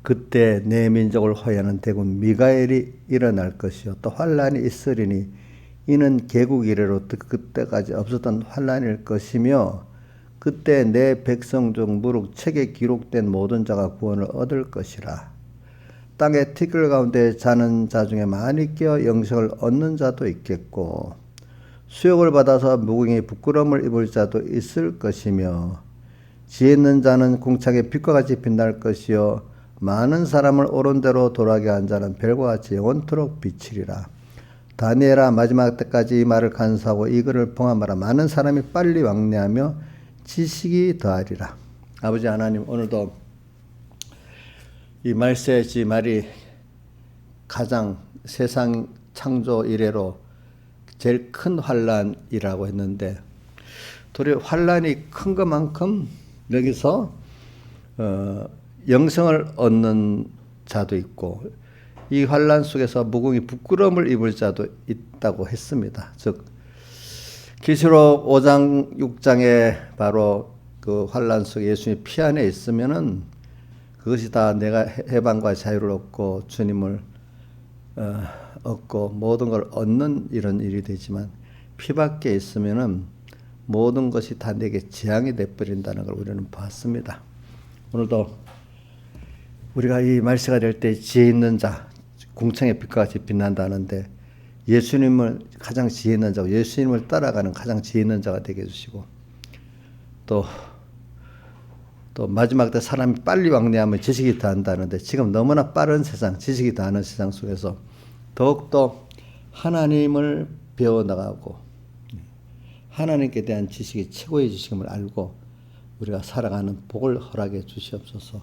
그때 내 민족을 호위하는 대군 미가엘이 일어날 것이요 또 환란이 있으리니 이는 개국 이래로 그때까지 없었던 환란일 것이며 그때 내 백성 중 무릇 책에 기록된 모든 자가 구원을 얻을 것이라. 땅의 티끌 가운데 자는 자 중에 많이 끼어 영생을 얻는 자도 있겠고 수욕을 받아서 무궁히 부끄러움을 입을 자도 있을 것이며 지혜 있는 자는 궁창의 빛과 같이 빛날 것이요 많은 사람을 옳은 대로 돌아가게 한 자는 별과 같이 영원토록 비치리라. 다니엘아 마지막 때까지 이 말을 간수하고 이 글을 봉함하라. 많은 사람이 빨리 왕래하며 지식이 더하리라. 아버지 하나님, 오늘도 이 말세지 말이 가장 세상 창조 이래로 제일 큰 환란이라고 했는데 도리어 환란이 큰 것만큼 여기서 영생을 얻는 자도 있고 이 환란 속에서 무궁히 부끄러움을 입을 자도 있다고 했습니다. 즉 계시록 5장 6장에 바로 그 환란 속에 예수님이 피 안에 있으면은 그것이 다 내가 해방과 자유를 얻고 주님을 얻고 모든 걸 얻는 이런 일이 되지만 피 밖에 있으면은 모든 것이 다 내게 재앙이 돼버린다는 걸 우리는 봤습니다. 오늘도 우리가 이 말세가 될 때 지혜 있는 자, 궁창의 빛과 같이 빛난다는데 예수님을 가장 지혜 있는 자고 예수님을 따라가는 가장 지혜 있는 자가 되게 해주시고 또 마지막 때 사람이 빨리 왕래하면 지식이 더한다는데 지금 너무나 빠른 세상, 지식이 더하는 세상 속에서 더욱더 하나님을 배워나가고 하나님께 대한 지식이 최고의 지식임을 알고 우리가 살아가는 복을 허락해 주시옵소서.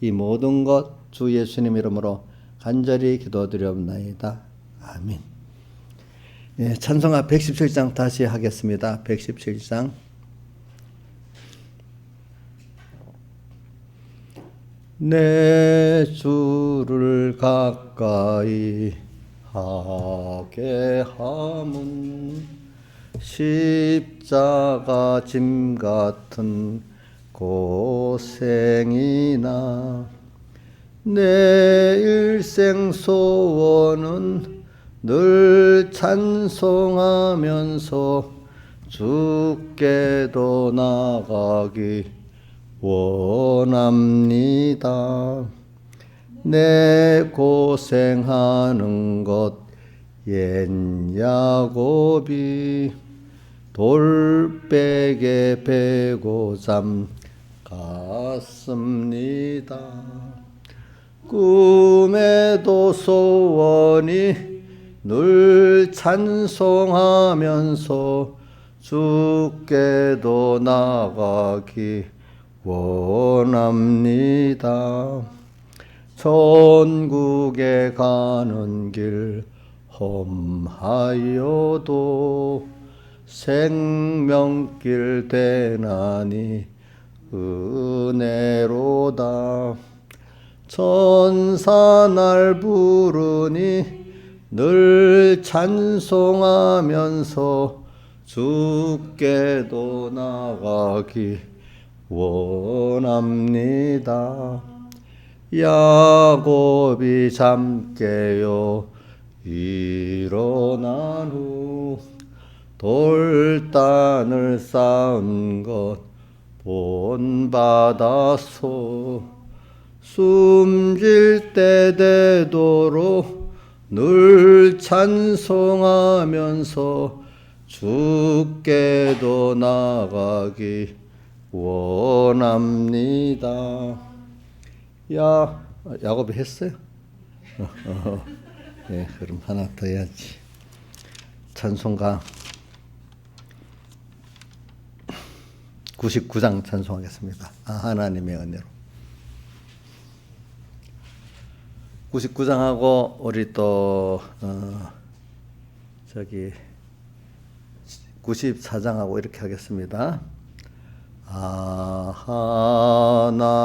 이 모든 것 주 예수님 이름으로 간절히 기도드리옵나이다. 아멘. 예, 찬송가 117장 다시 하겠습니다. 117장. 내 주를 가까이 하게 함은 십자가 짐 같은 고생이나 내 일생 소원은 늘 찬송하면서 주께도 나가기 원합니다. 내 고생하는 것 옛 야곱이 돌베개 베고 잠 갔습니다. 꿈에도 소원이 늘 찬송하면서 주께도 나가기 원합니다. 천국에 가는 길 험하여도 생명길 되나니 은혜로다. 천사 날 부르니 늘 찬송하면서 주께도 나가기 원합니다. 야곱이 잠 깨어 일어난 후 돌단을 쌓은 것 본받아서 숨질 때 되도록 늘 찬송하면서 주께도 나가기 원합니다. 야곱이 했어요? 네, 그럼 하나 더 해야지. 찬송가 99장 찬송하겠습니다. 하나님의 은혜로. 99장하고 우리 또 94장하고 이렇게 하겠습니다.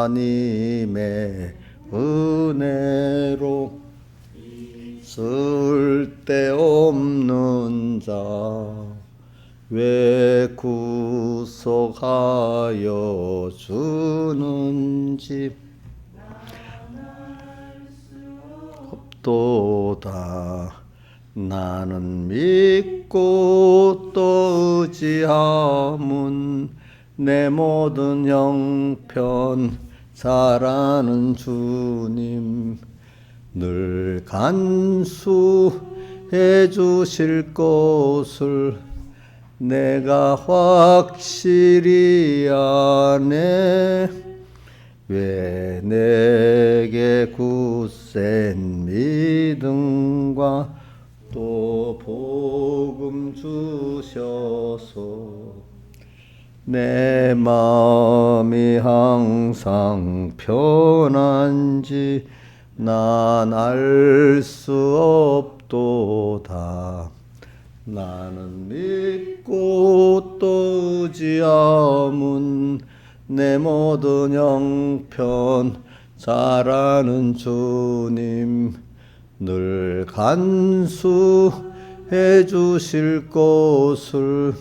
하나님의 은혜로 쓸데없는 자 왜 구속하여 주는지 없도다. 나는 믿고 또 의지함은 내 모든 형편 잘하는 주님 늘 간수해 주실 것을 내가 확실히 아네. 왜 내게 굳센 믿음과 또 복음 주셔서 내 마음이 항상 편한지 난 알 수 없도다. 나는 믿고 또 의지함은 내 모든 형편 잘하는 주님 늘 간수해 주실 것을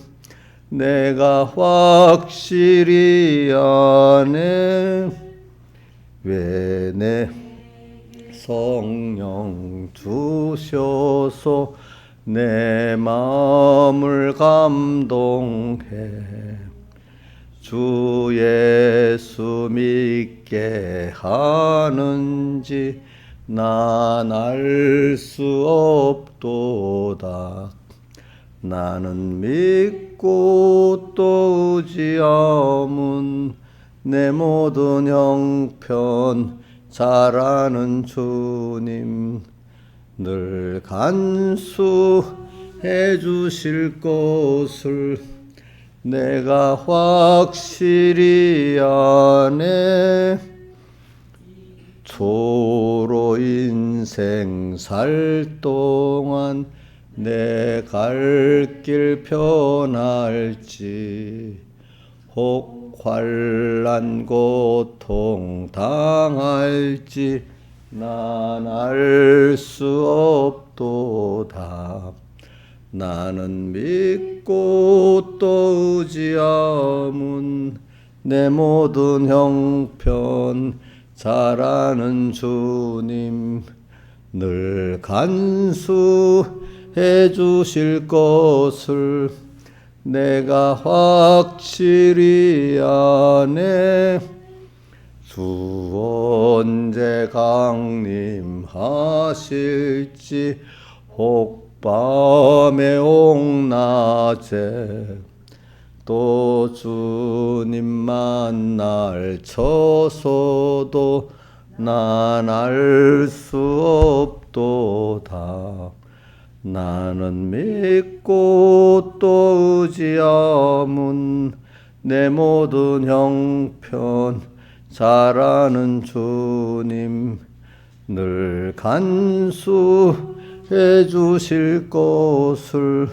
내가 확실히 아네. 왜 내 성령 주셔서 내 마음을 감동해 주 예수 믿게 하는지 난 알 수 없도다. 나는 믿고 또 의지함은 내 모든 형편 잘하는 주님 늘 간수해 주실 것을 내가 확실히 아네. 초로 인생 살 동안 내 갈 길 편할지 혹 환난 고통 당할지 난 알 수 없도다. 나는 믿고 또 의지함은 내 모든 형편 잘하는 주님 늘 간수해 주실 것을 내가 확실히 아네. 주 언제 강림하실지 혹 밤에 옥낮에 또 주님 만날 쳐서도 난 알 수 없도다. 나는 믿고 또 의지함은 내 모든 형편 잘하는 주님 늘 간수해 주실 것을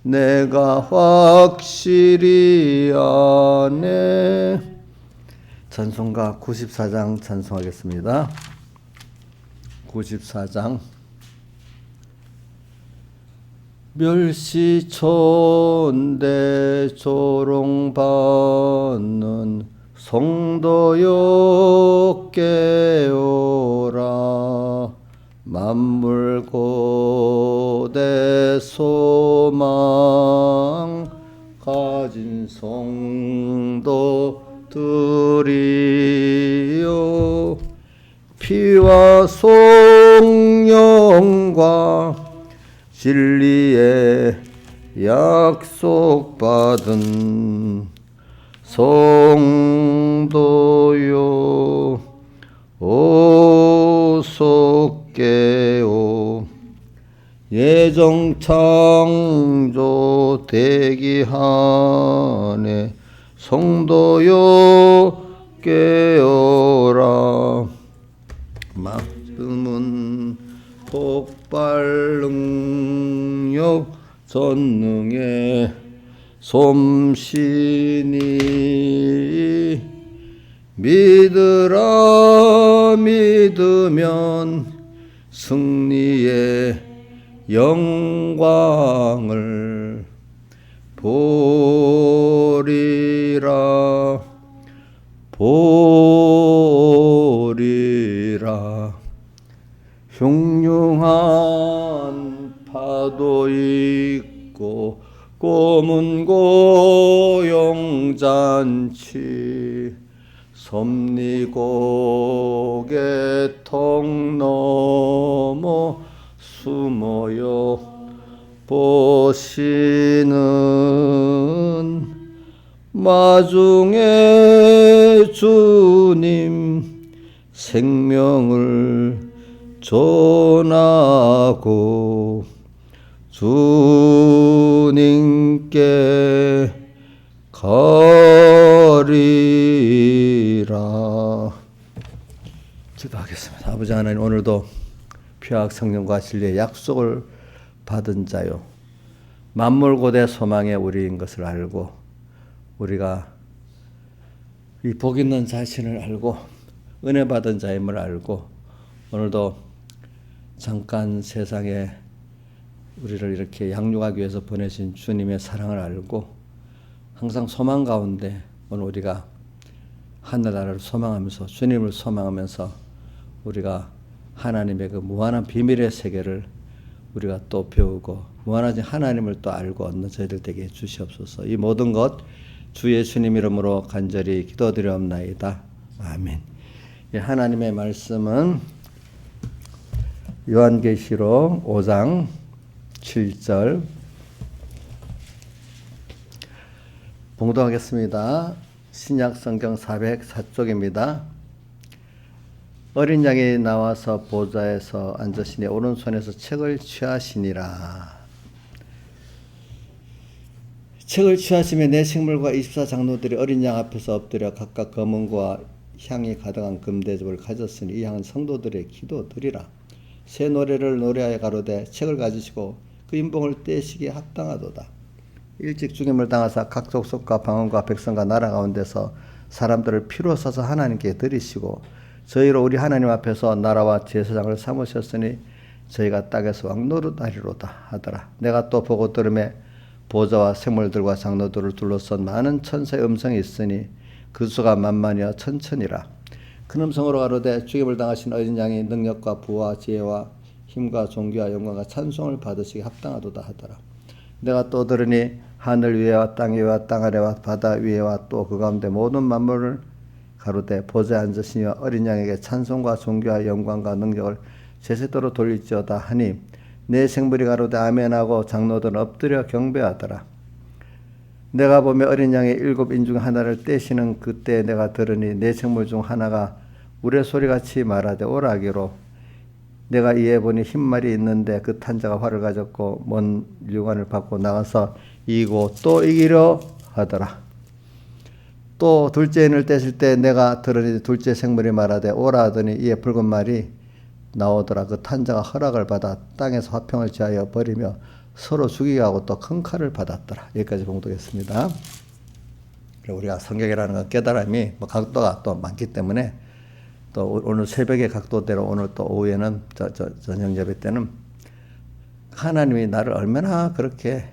내가 확실히 아네. 찬송가 94장 찬송하겠습니다. 94장. 멸시천대 조롱받는 성도여 깨어라. 만물 고대 소망 가진 성도들이여. 피와 성령과 진리에 약속받은 성도요 오소 깨어. 예정 창조 대기하네 성도요 깨어라. 말씀은 폭발 능력 전능의 솜씨니 믿으라. 믿으면 승리의 영광을 보리라. 보리라. 흉유 흉한 파도 있고 꼬문 고용잔치 섭리고개통 넘어 숨어요 보시는 마중에 주님 생명을 전하고 주님께 가리라. 기도하겠습니다. 아버지 하나님, 오늘도 피학 성령과 진리의 약속을 받은 자요 만물 고대 소망의 우리인 것을 알고 우리가 이 복 있는 자신을 알고 은혜 받은 자임을 알고 오늘도 잠깐 세상에 우리를 이렇게 양육하기 위해서 보내신 주님의 사랑을 알고 항상 소망 가운데 오늘 우리가 하늘나라를 소망하면서 주님을 소망하면서 우리가 하나님의 그 무한한 비밀의 세계를 우리가 또 배우고 무한하신 하나님을 또 알고 얻는 저희들 되게 주시옵소서. 이 모든 것 주 예수님 이름으로 간절히 기도드리옵나이다. 아멘. 하나님의 말씀은 요한계시록 5장 7절 봉독하겠습니다. 신약성경 404쪽입니다. 어린 양이 나와서 보좌에서 앉으시니 오른손에서 책을 취하시니라. 책을 취하시며 내 생물과 24장로들이 어린 양 앞에서 엎드려 각각 검은고와 향이 가득한 금대접을 가졌으니 이 향은 성도들의 기도드리라. 새 노래를 노래하여 가로되 책을 가지시고 그 인봉을 떼시기에 합당하도다. 일찍 죽임을 당하사 각 족속과 방언과 백성과 나라 가운데서 사람들을 피로 써서 하나님께 드리시고 저희로 우리 하나님 앞에서 나라와 제사장을 삼으셨으니 저희가 땅에서 왕 노릇하리로다 하더라. 내가 또 보고 들음에 보좌와 생물들과 장로들을 둘러싼 많은 천사의 음성이 있으니 그 수가 만만이여 천천이라. 큰 음성으로 가로되 죽임을 당하신 어린 양이 능력과 부와 지혜와 힘과 존귀와 영광과 찬송을 받으시기 합당하도다 하더라. 내가 또 들으니 하늘 위에와 땅 위에와 땅 아래와 바다 위에와 또 그 가운데 모든 만물을 가로되 보좌에 앉으시며 어린 양에게 찬송과 존귀와 영광과 능력을 제세대로 돌릴지어다 하니 내 생물이 가로되 아멘하고 장로들은 엎드려 경배하더라. 내가 보며 어린 양의 7인 중 하나를 떼시는 그때 내가 들으니 내 생물 중 하나가 우레소리같이 말하되 오라기로 내가 이에 보니 흰말이 있는데 그 탄자가 활을 가졌고 먼 유관을 받고 나가서 이기고 또 이기려 하더라. 또 둘째 인을 떼실 때 내가 들으니 둘째 생물이 말하되 오라 하더니 이에 붉은 말이 나오더라. 그 탄자가 허락을 받아 땅에서 화평을 지하여 버리며 서로 죽이게 하고 또 큰 칼을 받았더라. 여기까지 봉독했습니다. 우리가 성경이라는 건 깨달음이 각도가 또 많기 때문에 또 오늘 새벽의 각도대로 오늘 또 오후에는 저녁 예배 때는 하나님이 나를 얼마나 그렇게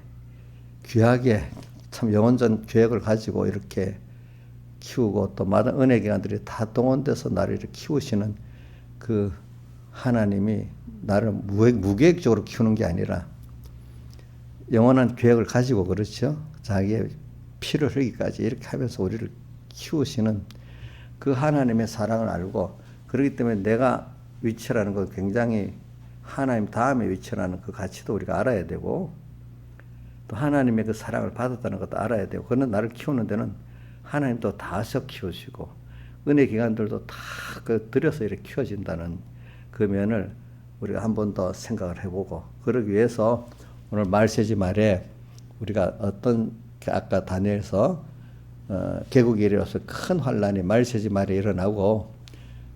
귀하게 참 영원전 계획을 가지고 이렇게 키우고 또 많은 은혜 기관들이 다 동원돼서 나를 이렇게 키우시는 그 하나님이 나를 무계획적으로 키우는 게 아니라 영원한 계획을 가지고 그렇죠. 자기의 피를 흘리기까지 이렇게 하면서 우리를 키우시는 그 하나님의 사랑을 알고 그렇기 때문에 내가 위치라는 것 굉장히 하나님 다음에 위치라는 그 가치도 우리가 알아야 되고 또 하나님의 그 사랑을 받았다는 것도 알아야 되고 그는 나를 키우는 데는 하나님도 다서 키우시고 은혜 기관들도 다 그 들여서 이렇게 키워진다는 그 면을 우리가 한 번 더 생각을 해보고 그러기 위해서 오늘 말세지 말에 우리가 어떤 아까 다니엘서 개국이 이르러서 큰 환란이 말세지 말에 일어나고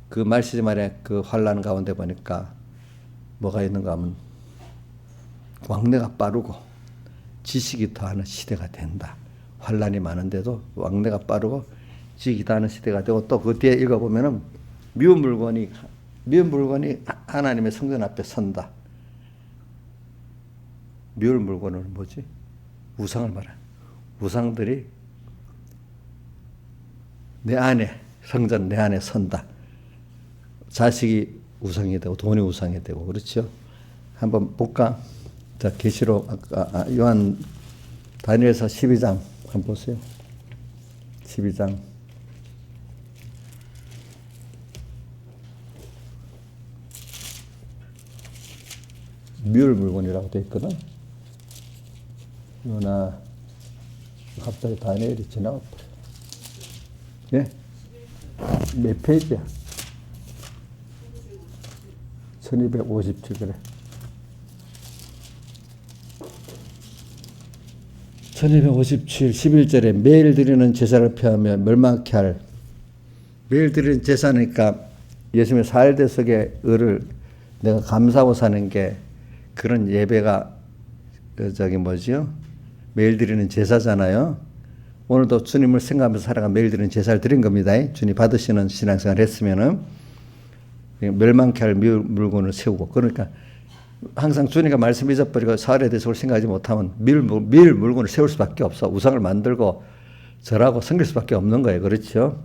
그 말세지 말에 그 환란 가운데 보니까 뭐가 있는가 하면 왕래가 빠르고 지식이 더하는 시대가 된다. 환란이 많은데도 왕래가 빠르고 지식이 더하는 시대가 되고 또 그 뒤에 읽어보면은 미운 물건이 하나님의 성전 앞에 선다. 미울 물건은 뭐지? 우상을 말해. 우상들이 내 안에 성전 내 안에 선다. 자식이 우상이 되고 돈이 우상이 되고 그렇죠. 한번 볼까? 자, 계시록 요한 다니엘서 12장 한번 보세요. 12장. 뮬 물건이라고 되어 있거든. 요나 갑자기 다니엘이 지나가 버려. 예? 몇 페이지야? 1257 그래. 1257 11절에 매일 드리는 제사를 피하며 멸망케 할 매일 드리는 제사니까 예수님의 사일대석의 의를 내가 감사하고 사는 게 그런 예배가 저기 뭐지요? 매일 드리는 제사잖아요. 오늘도 주님을 생각하면서 살아가 매일 드리는 제사를 드린 겁니다. 주님 받으시는 신앙생활 했으면은 멸망케 할 물건을 세우고 그러니까 항상 주님과 말씀 잊어버리고 사흘에 대해서 생각하지 못하면 밀 물건을 세울 수밖에 없어. 우상을 만들고 절하고 섬길 수밖에 없는 거예요. 그렇죠?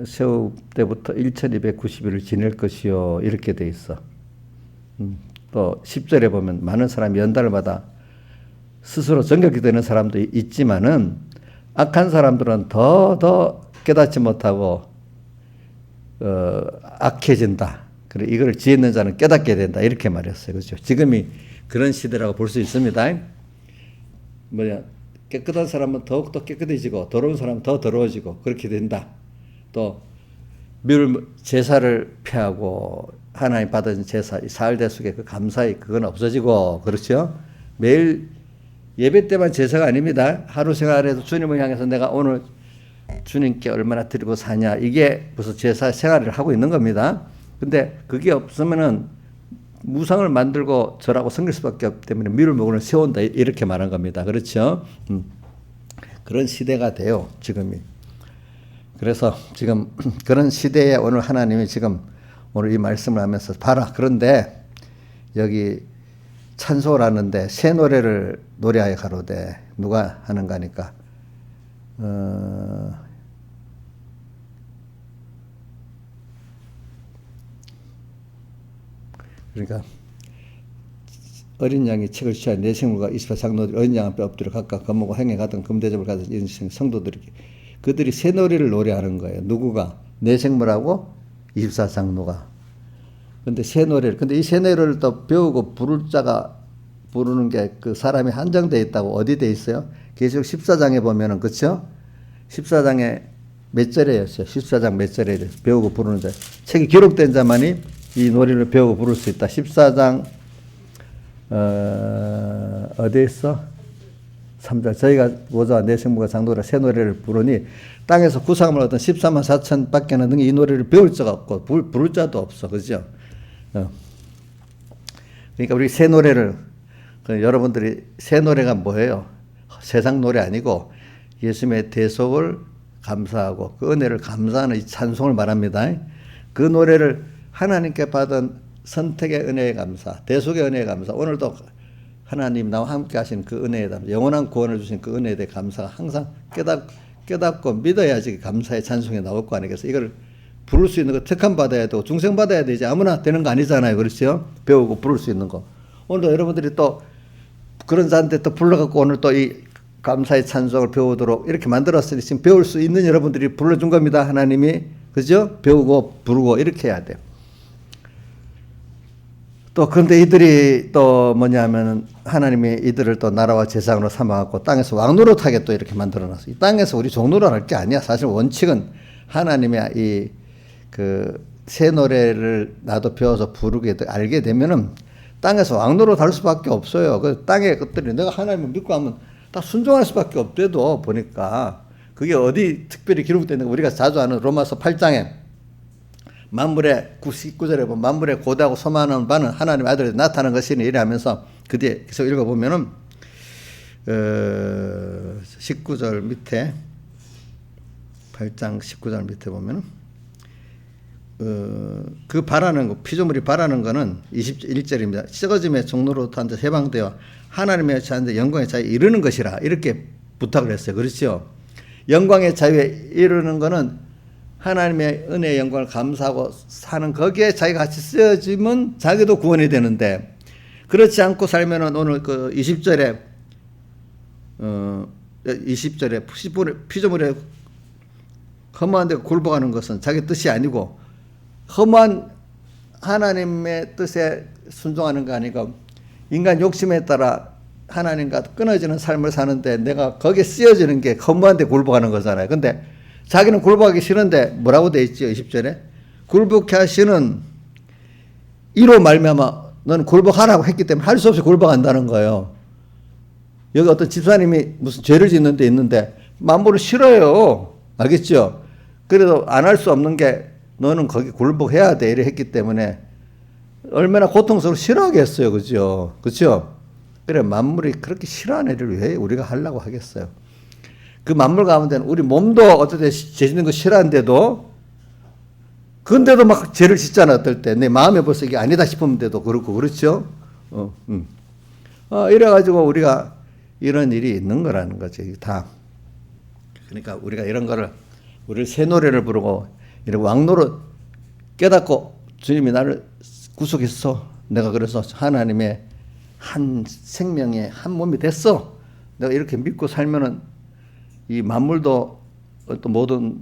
세울 때부터 1290일을 지낼 것이요 이렇게 돼 있어. 또 10절에 보면 많은 사람이 연달마다 스스로 정결이 되는 사람도 있지만은 악한 사람들은 더 깨닫지 못하고 악해진다. 그래 이걸 지혜있는 자는 깨닫게 된다. 이렇게 말했어요. 그렇죠? 지금이 그런 시대라고 볼 수 있습니다. 깨끗한 사람은 더욱더 깨끗해지고 더러운 사람은 더 더러워지고 그렇게 된다. 또 제사를 피하고 하나님 받은 제사, 사흘대속의 그 감사의 그건 없어지고 그렇죠? 매일 예배 때만 제사가 아닙니다. 하루 생활에도 주님을 향해서 내가 오늘 주님께 얼마나 드리고 사냐 이게 무슨 제사 생활을 하고 있는 겁니다. 근데 그게 없으면은 무상을 만들고 절하고 섬길 수밖에 없기 때문에 밀을 먹으면 세운다 이렇게 말한 겁니다. 그렇죠? 그런 시대가 돼요 지금이. 그래서 지금 그런 시대에 오늘 하나님이 지금 오늘 이 말씀을 하면서 봐라. 그런데 여기 찬송을 하는데 새 노래를 노래하여 가로되 누가 하는가 하니까 그러니까 어린 양이 책을 취하여 내생물과 24장로들이 어린 양 앞에 엎드려 각각 검하고 행해 가던 금대접을 가진 인생 성도들이 그들이 새 노래를 노래하는 거예요. 누구가? 내생물하고 24장로가. 근데 새 노래를 근데 이 새 노래를 또 배우고 부를 자가 부르는 게 그 사람이 한정되어 있다고 어디 돼 있어요? 계시록 14장에 보면은 그렇죠? 14장에 몇 절에였어요? 14장 몇 절에 배우고 부르는 자. 책이 기록된 자만이 이 노래를 배우고 부를 수 있다. 14장 어디에 있어? 3절 저희가 모자와 내생무가 장로라 새 노래를 부르니 땅에서 구상을 얻은 14만 4천 밖에는 능히 이 노래를 배울 자가 없고 부를 자도 없어. 그죠? 그러니까 우리 새 노래를 여러분들이 새 노래가 뭐예요? 세상 노래 아니고 예수님의 대속을 감사하고 그 은혜를 감사하는 이 찬송을 말합니다. 그 노래를 하나님께 받은 선택의 은혜에 감사, 대속의 은혜에 감사. 오늘도 하나님 나와 함께 하신 그 은혜에 감사, 영원한 구원을 주신 그 은혜에 대해 감사가 항상 깨닫고 믿어야지 감사의 찬송이 나올 거 아니겠어요? 이걸 부를 수 있는 거 특한 받아야 되고 중생 받아야 되지 아무나 되는 거 아니잖아요. 그렇죠? 배우고 부를 수 있는 거. 오늘도 여러분들이 또 그런 자한테 또 불러갖고 오늘 또 이 감사의 찬송을 배우도록 이렇게 만들었으니 지금 배울 수 있는 여러분들이 불러준 겁니다. 하나님이. 그죠? 배우고 부르고 이렇게 해야 돼요. 또 그런데 이들이 또 뭐냐면 하나님이 이들을 또 나라와 제사장으로 삼아갖고 땅에서 왕노릇하게 또 이렇게 만들어놨어요. 이 땅에서 우리 종노릇 할 게 아니야. 사실 원칙은 하나님의 이 그 새 노래를 나도 배워서 부르게 알게 되면은 땅에서 왕노릇 할 수밖에 없어요. 그 땅의 것들이 내가 하나님을 믿고 하면 다 순종할 수밖에 없대도 보니까 그게 어디 특별히 기록되는 거 우리가 자주 아는 로마서 8장에 만물의 19절에 보면 만물의 고대하고 소망하는 바는 하나님의 아들이 나타나는 것이니 이래 하면서 그 뒤에 계속 읽어보면은 19절 밑에 8장 19절 밑에 보면은 그 바라는 거 피조물이 바라는 거는 21절입니다. 썩어짐의 종로로부터 앉아 해방되어 하나님의 자유에 영광의 자유에 이르는 것이라 이렇게 부탁을 했어요. 그렇죠? 영광의 자유에 이르는 거는 하나님의 은혜의 영광을 감사하고 사는 거기에 자기가 같이 쓰여지면 자기도 구원이 되는데, 그렇지 않고 살면은 오늘 그 20절에 20절에 피조물에 허무한 데 굴복하는 것은 자기 뜻이 아니고 허무한 하나님의 뜻에 순종하는 거 아니고 인간 욕심에 따라 하나님과 끊어지는 삶을 사는데 내가 거기에 쓰여지는 게 허무한 데 굴복하는 거잖아요. 근데 자기는 굴복하기 싫은데 뭐라고 돼 있죠? 20절에 굴복케 하시는 이로 말미암아 너는 굴복하라고 했기 때문에 할 수 없이 굴복한다는 거예요. 여기 어떤 집사님이 무슨 죄를 짓는 데 있는데 만물을 싫어요. 알겠죠? 그래도 안 할 수 없는 게 너는 거기 굴복해야 돼 이래 했기 때문에 얼마나 고통스러워 싫어하겠어요. 그죠? 그죠? 그래 만물이 그렇게 싫어하는 일을 왜 우리가 하려고 하겠어요. 그 만물 가운데는 우리 몸도 어떨 때 죄 짓는 거 싫어하는데도 근데도 막 죄를 짓잖아. 어떨 때 내 마음에 벌써 이게 아니다 싶으면도 그렇고 그렇죠? 이래가지고 우리가 이런 일이 있는 거라는 거지 다. 그러니까 우리가 이런 거를 우리를 새 노래를 부르고 이런 왕노릇 깨닫고 주님이 나를 구속했어. 내가 그래서 하나님의 한 생명의 한 몸이 됐어. 내가 이렇게 믿고 살면은 이 만물도 또 모든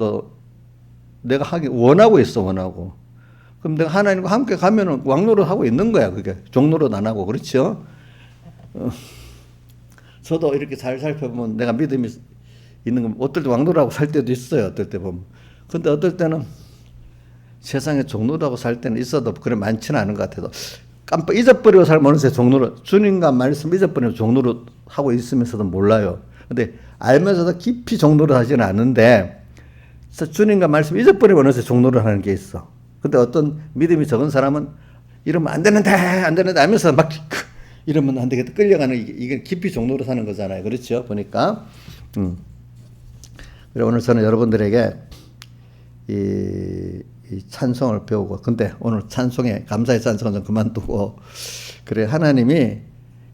내가 하기 원하고 있어. 원하고. 그럼 내가 하나님과 함께 가면은 왕노릇 하고 있는 거야. 그게 종노릇 안 하고. 그렇죠? 저도 이렇게 잘 살펴보면 내가 믿음이 있는 건 어떨 때 왕노릇하고 살 때도 있어요. 어떨 때 보면. 근데 어떨 때는 세상에 종노릇하고 살 때는 있어도 그래 많지는 않은 것 같아도 깜빡 잊어버리고 살면 어느새 종노릇 주님과 말씀 잊어버리고 종노릇 하고 있으면서도 몰라요. 근데 알면서도 깊이 종노릇 하지는 않는데 주님과 말씀 잊어버리면 어느새 종노릇 하는 게 있어. 근데 어떤 믿음이 적은 사람은 이러면 안 되는데 하면서 막 이러면 안 되겠다 끌려가는 이게 깊이 종노릇 하는 거잖아요. 그렇죠? 보니까. 그래 오늘 저는 여러분들에게 이 찬송을 배우고 근데 오늘 찬송에 감사의 찬송은 좀 그만두고 그래 하나님이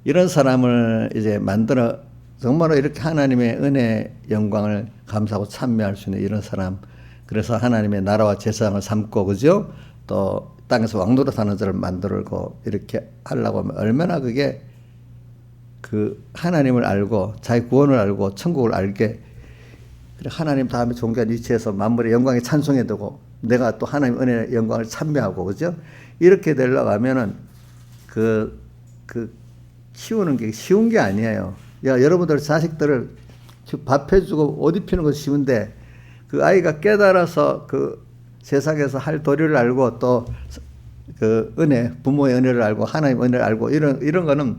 이런 사람을 이제 만들어 정말로 이렇게 하나님의 은혜 영광을 감사하고 찬미할 수 있는 이런 사람 그래서 하나님의 나라와 제사장을 삼고 그죠? 또 땅에서 왕노릇하는 자를 만들고 이렇게 하려고 하면 얼마나 그게 그 하나님을 알고 자기 구원을 알고 천국을 알게 하나님 다음에 존귀한 위치에서 만물의 영광에 찬송해 두고 내가 또 하나님 은혜의 영광을 찬미하고 그죠? 이렇게 되려고 하면은 그 키우는 게 쉬운 게 아니에요. 야 여러분들 자식들을 밥 해주고 옷 입히는 건 쉬운데 그 아이가 깨달아서 그 세상에서 할 도리를 알고 또 그 은혜 부모의 은혜를 알고 하나님 은혜를 알고 이런 거는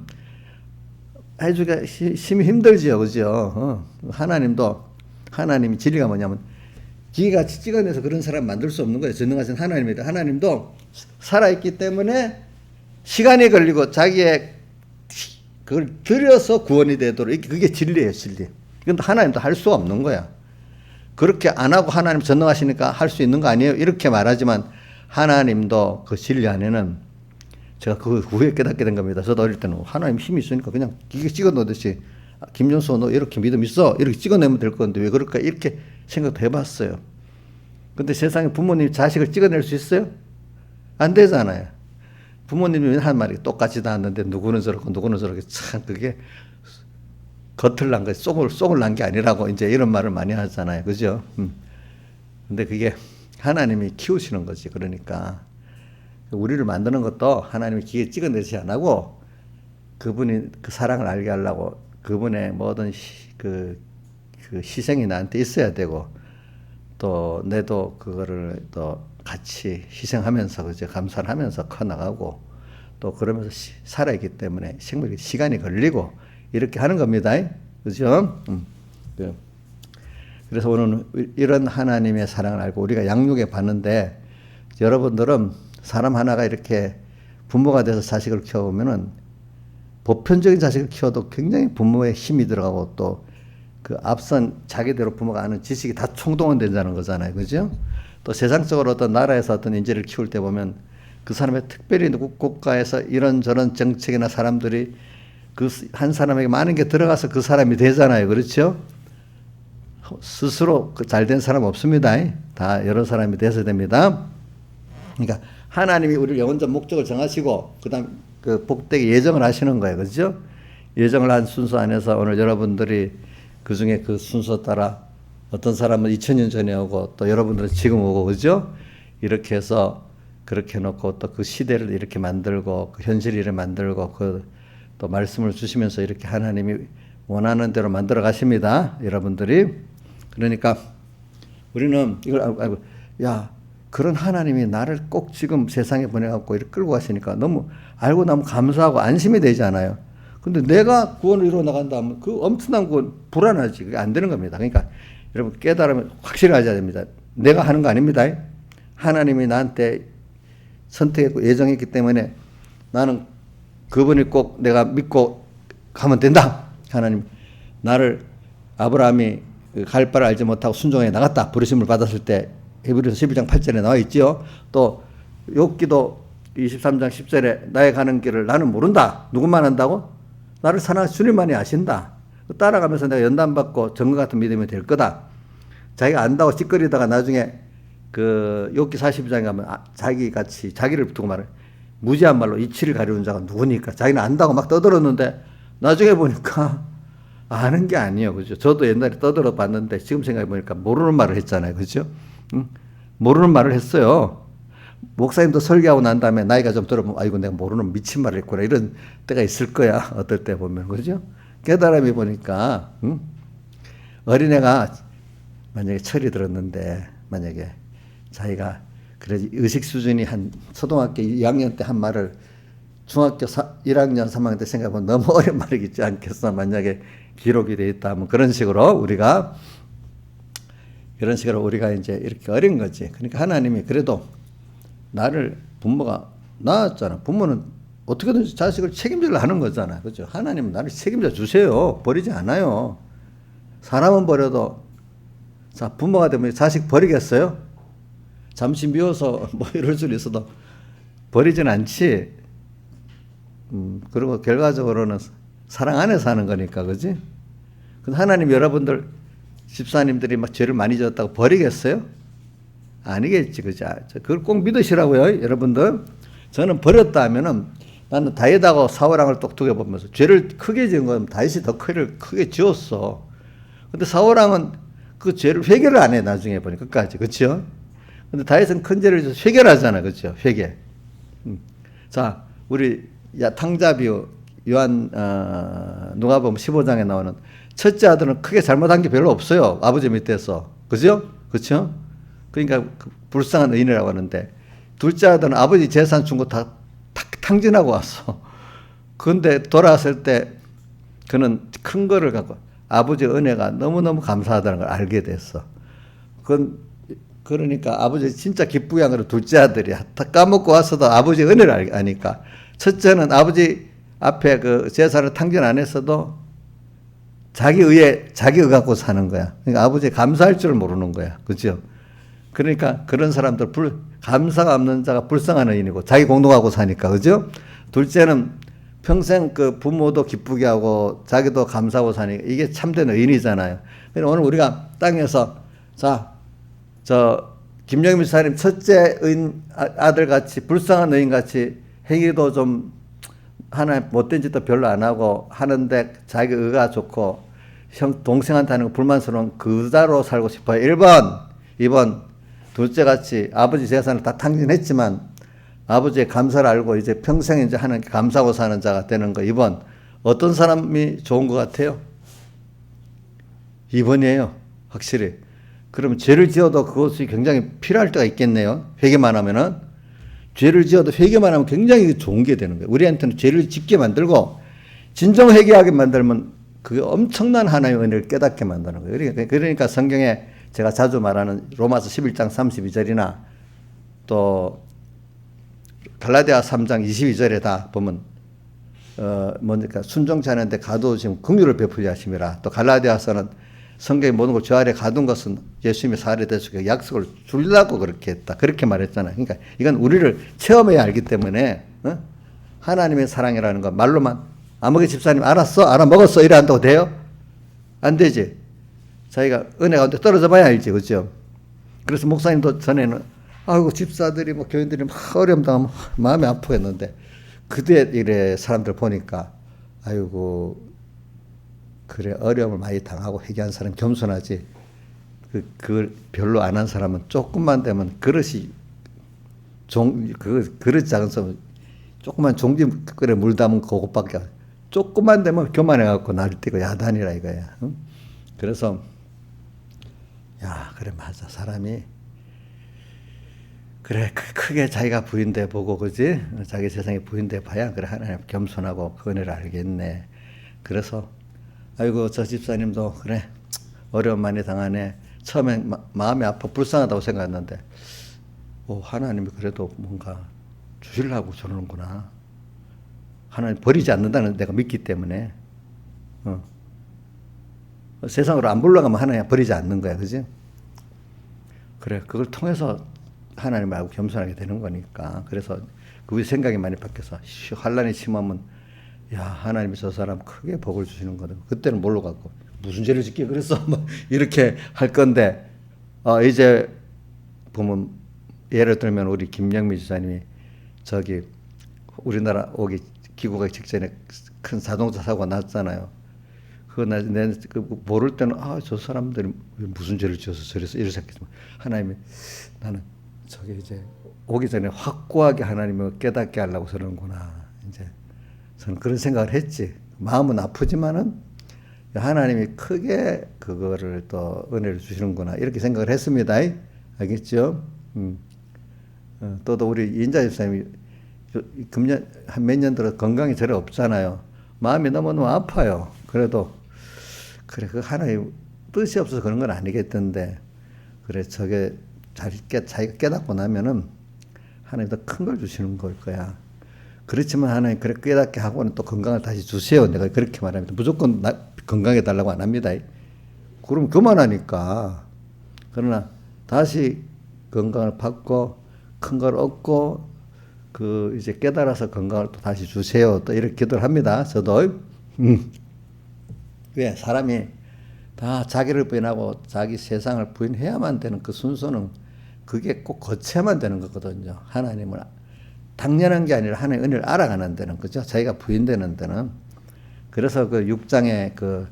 해주기가 심히 힘들지요, 그죠? 하나님이 진리가 뭐냐면 기계같이 찍어내서 그런 사람 만들 수 없는 거예요. 전능하신 하나님이다. 하나님도 살아있기 때문에 시간이 걸리고 자기의 그걸 들여서 구원이 되도록 그게 진리예요, 진리. 근데 하나님도 할 수 없는 거야. 그렇게 안 하고 하나님 전능하시니까 할 수 있는 거 아니에요? 이렇게 말하지만 하나님도 그 진리 안에는 제가 그 후에 깨닫게 된 겁니다. 저도 어릴 때는 하나님 힘이 있으니까 그냥 기계 찍어 놓듯이 김종수 너 이렇게 믿음 있어? 이렇게 찍어내면 될 건데 왜 그럴까? 이렇게 생각도 해봤어요. 근데 세상에 부모님이 자식을 찍어낼 수 있어요? 안 되잖아요. 부모님이 한 말이 똑같이 다 하는데 누구는 저렇고 누구는 저렇게 참 그게 겉을 난 거, 속을 난 게 아니라고 이제 이런 말을 많이 하잖아요. 그죠? 근데 그게 하나님이 키우시는 거지. 그러니까 우리를 만드는 것도 하나님이 기계 찍어내지 안 하고 그분이 그 사랑을 알게 하려고 그분의 모든 그 희생이 나한테 있어야 되고 또 내도 그거를 또 같이 희생하면서 그죠 감사를 하면서 커나가고 또 그러면서 살아있기 때문에 생명이 시간이 걸리고 이렇게 하는 겁니다. 그죠? 그래서 오늘 이런 하나님의 사랑을 알고 우리가 양육해 봤는데 여러분들은 사람 하나가 이렇게 부모가 돼서 자식을 키워보면은 보편적인 자식을 키워도 굉장히 부모의 힘이 들어가고 또 그 앞선 자기대로 부모가 아는 지식이 다 총동원된다는 거잖아요. 그죠? 또 세상적으로 어떤 나라에서 어떤 인재를 키울 때 보면 그 사람의 특별히 국가에서 이런저런 정책이나 사람들이 그 한 사람에게 많은 게 들어가서 그 사람이 되잖아요. 그렇죠? 스스로 잘된 사람 없습니다. 다 여러 사람이 돼서 됩니다. 그러니까 하나님이 우리 영원적 목적을 정하시고 그다음 그 복되게 예정을 하시는 거예요. 그렇죠? 예정을 한 순서 안에서 오늘 여러분들이 그 중에 그 순서 따라 어떤 사람은 2000년 전에 오고 또 여러분들은 지금 오고 그죠? 이렇게 해서 그렇게 해놓고 또 그 시대를 이렇게 만들고 그 현실을 이렇게 만들고 그 또 말씀을 주시면서 이렇게 하나님이 원하는 대로 만들어 가십니다. 여러분들이. 그러니까 우리는 이걸 알고 야 그런 하나님이 나를 꼭 지금 세상에 보내갖고 이렇게 끌고 가시니까 너무 알고 나면 감사하고 안심이 되지 않아요. 근데 내가 구원을 이루어 나간다 하면 그 엄청난 구원 불안하지. 그게 안 되는 겁니다. 그러니까 여러분 깨달으면 확실히 알아야 됩니다. 내가 하는 거 아닙니다. 하나님이 나한테 선택했고 예정했기 때문에 나는 그분이 꼭 내가 믿고 가면 된다. 하나님 나를 아브라함이 갈 바를 알지 못하고 순종해 나갔다. 부르심을 받았을 때 히브리서 12장 8절에 나와 있지요. 또 욥기도 23장 10절에 나의 가는 길을 나는 모른다. 누구만 안다고? 나를 사랑하는 주님만이 아신다. 따라가면서 내가 연단받고 정거 같은 믿음이 될 거다. 자기가 안다고 찌꺼리다가 나중에 그 욥기 42장에 가면 자기 같이 자기를 두고 말해. 무지한 말로 이치를 가리는 자가 누구니까. 자기는 안다고 막 떠들었는데 나중에 보니까 아는 게 아니에요. 그죠? 저도 옛날에 떠들어 봤는데 지금 생각해 보니까 모르는 말을 했잖아요. 그죠? 응? 모르는 말을 했어요. 목사님도 설교하고 난 다음에 나이가 좀 들어보면 아이고 내가 모르는 미친 말을 했구나 이런 때가 있을 거야. 어떨 때 보면. 그죠? 깨달음이 보니까 응? 어린애가 만약에 철이 들었는데 만약에 자기가 그래 의식 수준이 한 초등학교 2학년 때 한 말을 중학교 1학년 3학년 때 생각해보면 너무 어려운 말이겠지 않겠어. 만약에 기록이 돼 있다 하면 그런 식으로 우리가 이제 이렇게 어린 거지. 그러니까 하나님이 그래도 나를 부모가 낳았잖아. 부모는 어떻게든지 자식을 책임지려 하는 거잖아. 그죠? 하나님은 나를 책임져 주세요. 버리지 않아요. 사람은 버려도 자 부모가 되면 자식 버리겠어요? 잠시 미워서 뭐 이럴 수는 있어도 버리진 않지. 그리고 결과적으로는 사랑 안에서 하는 거니까, 그지? 근데 하나님 여러분들 집사님들이 막 죄를 많이 졌다고 버리겠어요? 아니겠지, 그죠? 그걸 꼭 믿으시라고요, 여러분들. 저는 버렸다 하면은 나는 다윗하고 사울왕을 똑똑해 보면서 죄를 크게 지은 건 다윗이 더 크게 지었어. 근데 사울왕은 그 죄를 회개를 안 해, 나중에 보니 끝까지, 그렇죠? 근데 다윗은 큰 죄를 져서 회개하잖아, 그렇죠? 회개. 자, 우리 탕자비유 요한 누가복음 15장에 나오는 첫째 아들은 크게 잘못한 게 별로 없어요. 아버지 밑에서. 그죠? 그렇죠? 그러니까 불쌍한 의인이라고 하는데 둘째 아들은 아버지 재산 준 거 다 탕진하고 왔어. 그런데 돌아왔을 때 그는 큰 거를 갖고 아버지의 은혜가 너무너무 감사하다는 걸 알게 됐어. 그러니까 아버지 진짜 기쁘게 한 거는 둘째 아들이야. 다 까먹고 왔어도 아버지의 은혜를 아니까. 첫째는 아버지 앞에 그 재산을 탕진 안 했어도 자기 갖고 사는 거야. 그러니까 아버지 감사할 줄 모르는 거야. 그죠? 그러니까 그런 사람들 감사가 없는 자가 불쌍한 의인이고 자기 공동하고 사니까. 그죠? 둘째는 평생 그 부모도 기쁘게 하고 자기도 감사하고 사니까 이게 참된 의인이잖아요. 그러니까 오늘 우리가 땅에서 김영민 사님 첫째 의인 아들 같이 불쌍한 의인 같이 행위도 좀 하나 못된 짓도 별로 안 하고 하는데 자기 의가 좋고 동생한테 하는 거 불만스러운 그자로 살고 싶어요. 1번, 2번 둘째 같이 아버지 재산을 다 탕진했지만 아버지의 감사를 알고 이제 평생 이제 하는 감사하고 사는 자가 되는 거. 2번 어떤 사람이 좋은 것 같아요? 2번이에요. 확실히. 그럼 죄를 지어도 그것이 굉장히 필요할 때가 있겠네요. 회개만 하면은. 죄를 지어도 회개만 하면 굉장히 좋은 게 되는 거예요. 우리한테는 죄를 짓게 만들고 진정 회개하게 만들면 그게 엄청난 하나님의 은혜를 깨닫게 만드는 거예요. 그러니까 성경에 제가 자주 말하는 로마서 11장 32절이나 또 갈라디아 3장 22절에 다 보면 뭡니까 순종치 않은데 가두어지면 긍휼을 베풀려 하심이라. 또 갈라디아서는 성경의 모든 걸 저 아래 가둔 것은 예수님의 사례 대속의 약속을 주려고 그렇게 했다. 그렇게 말했잖아요. 그러니까 이건 우리를 체험해야 알기 때문에 하나님의 사랑이라는 거 말로만 아무개 집사님 알았어? 알아먹었어? 이래 한다고 돼요? 안 되지. 자기가 은혜 가운데 떨어져 봐야 알지, 그죠? 그래서 목사님도 전에는 아이고 집사들이 뭐 교인들이 막 어려움 당하면 마음이 아프겠는데 그때 이래 사람들 보니까 아이고 그래 어려움을 많이 당하고 회개한 사람 겸손하지 그걸 별로 안 한 사람은 조금만 되면 그릇이 그릇 작은 사람 조금만 종지 끓에 물 담은 그것밖에 조금만 되면 교만해갖고 날뛰고 야단이라 이거야. 응? 그래서 야 그래 맞아 사람이 그래 크게 자기가 부인돼 보고 그지 자기 세상에 부인돼 봐야 그래 하나님 겸손하고 그 은혜를 알겠네. 그래서 아이고 저 집사님도 그래 어려움 많이 당하네. 처음엔 마음이 아파 불쌍하다고 생각했는데 하나님이 그래도 뭔가 주시려고 저러는구나. 하나님 버리지 않는다는 내가 믿기 때문에 세상으로 안 불러가면 하나님 버리지 않는 거야, 그지? 그래 그걸 통해서 하나님을 알고 겸손하게 되는 거니까. 그래서 그 생각이 많이 바뀌어서 환란이 심하면 야 하나님이 저 사람 크게 복을 주시는 거다. 그때는 뭘로 갖고 무슨 죄를 짓게 그랬어 뭐 이렇게 할 건데 이제 보면 예를 들면 우리 김영미 지사님이 저기 우리나라 오기 귀국하기 직전에 큰 자동차 사고가 났잖아요. 그거 내 모를 때는 저 사람들이 무슨 죄를 지어서 저래서 이렇게 생각했지만 하나님이 나는 저게 이제 오기 전에 확고하게 하나님을 깨닫게 하려고 저러는구나. 이제 저는 그런 생각을 했지. 마음은 아프지만은 하나님이 크게 그거를 또 은혜를 주시는구나 이렇게 생각을 했습니다. 알겠죠? 또 우리 인자 집사님이 금년 한 몇 년 들어 건강이 저래 없잖아요. 마음이 너무너무 아파요. 그래도 그래 그 하나님 뜻이 없어서 그런 건 아니겠던데 그래 저게 자기가 깨닫고 나면은 하나님 더 큰 걸 주시는 걸 거야. 그렇지만 하나님 그래 깨닫게 하고는 또 건강을 다시 주세요. 내가 그렇게 말합니다. 무조건 건강해 달라고 안 합니다. 그럼 그만하니까. 그러나 다시 건강을 받고 큰 걸 얻고 그 이제 깨달아서 건강을 또 다시 주세요. 또 이렇게 기도를 합니다. 저도 왜 사람이 다 자기를 부인하고 자기 세상을 부인해야만 되는 그 순서는 그게 꼭 거쳐야만 되는 거거든요. 하나님을 당연한 게 아니라 하나님의 은혜를 알아가는 데는 그죠. 자기가 부인되는 데는 그래서 그 6장의 그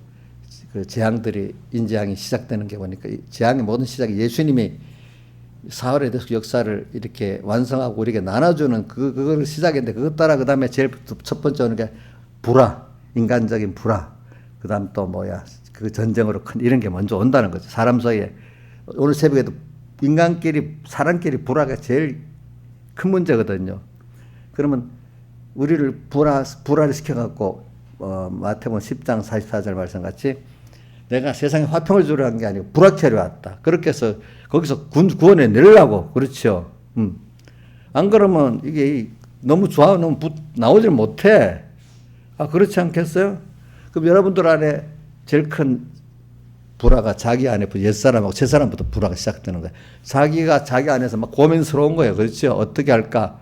재앙들이 인재앙이 시작되는 게 보니까 재앙의 모든 시작이 예수님이 사흘에 대해서 역사를 이렇게 완성하고 우리에게 나눠주는 그거를 시작했는데 그것 따라 그 다음에 제일 첫 번째 오는 게 불화, 인간적인 불화. 그 다음 또 그 전쟁으로 큰 이런 게 먼저 온다는 거죠. 사람 사이에. 오늘 새벽에도 사람끼리 불화가 제일 큰 문제거든요. 그러면 우리를 불화를 시켜갖고, 마태복음 10장 44절 말씀 같이 내가 세상에 화평을 주려 한 게 아니고 불화케 하려 왔다. 그렇게 해서 거기서 구원해 내려고. 그렇죠. 안 그러면 이게 너무 너무 나오질 못해. 그렇지 않겠어요? 그럼 여러분들 안에 제일 큰 불화가 자기 안에 옛사람하고 새사람부터 불화가 시작되는 거예요. 자기가 자기 안에서 막 고민스러운 거예요. 그렇죠? 어떻게 할까?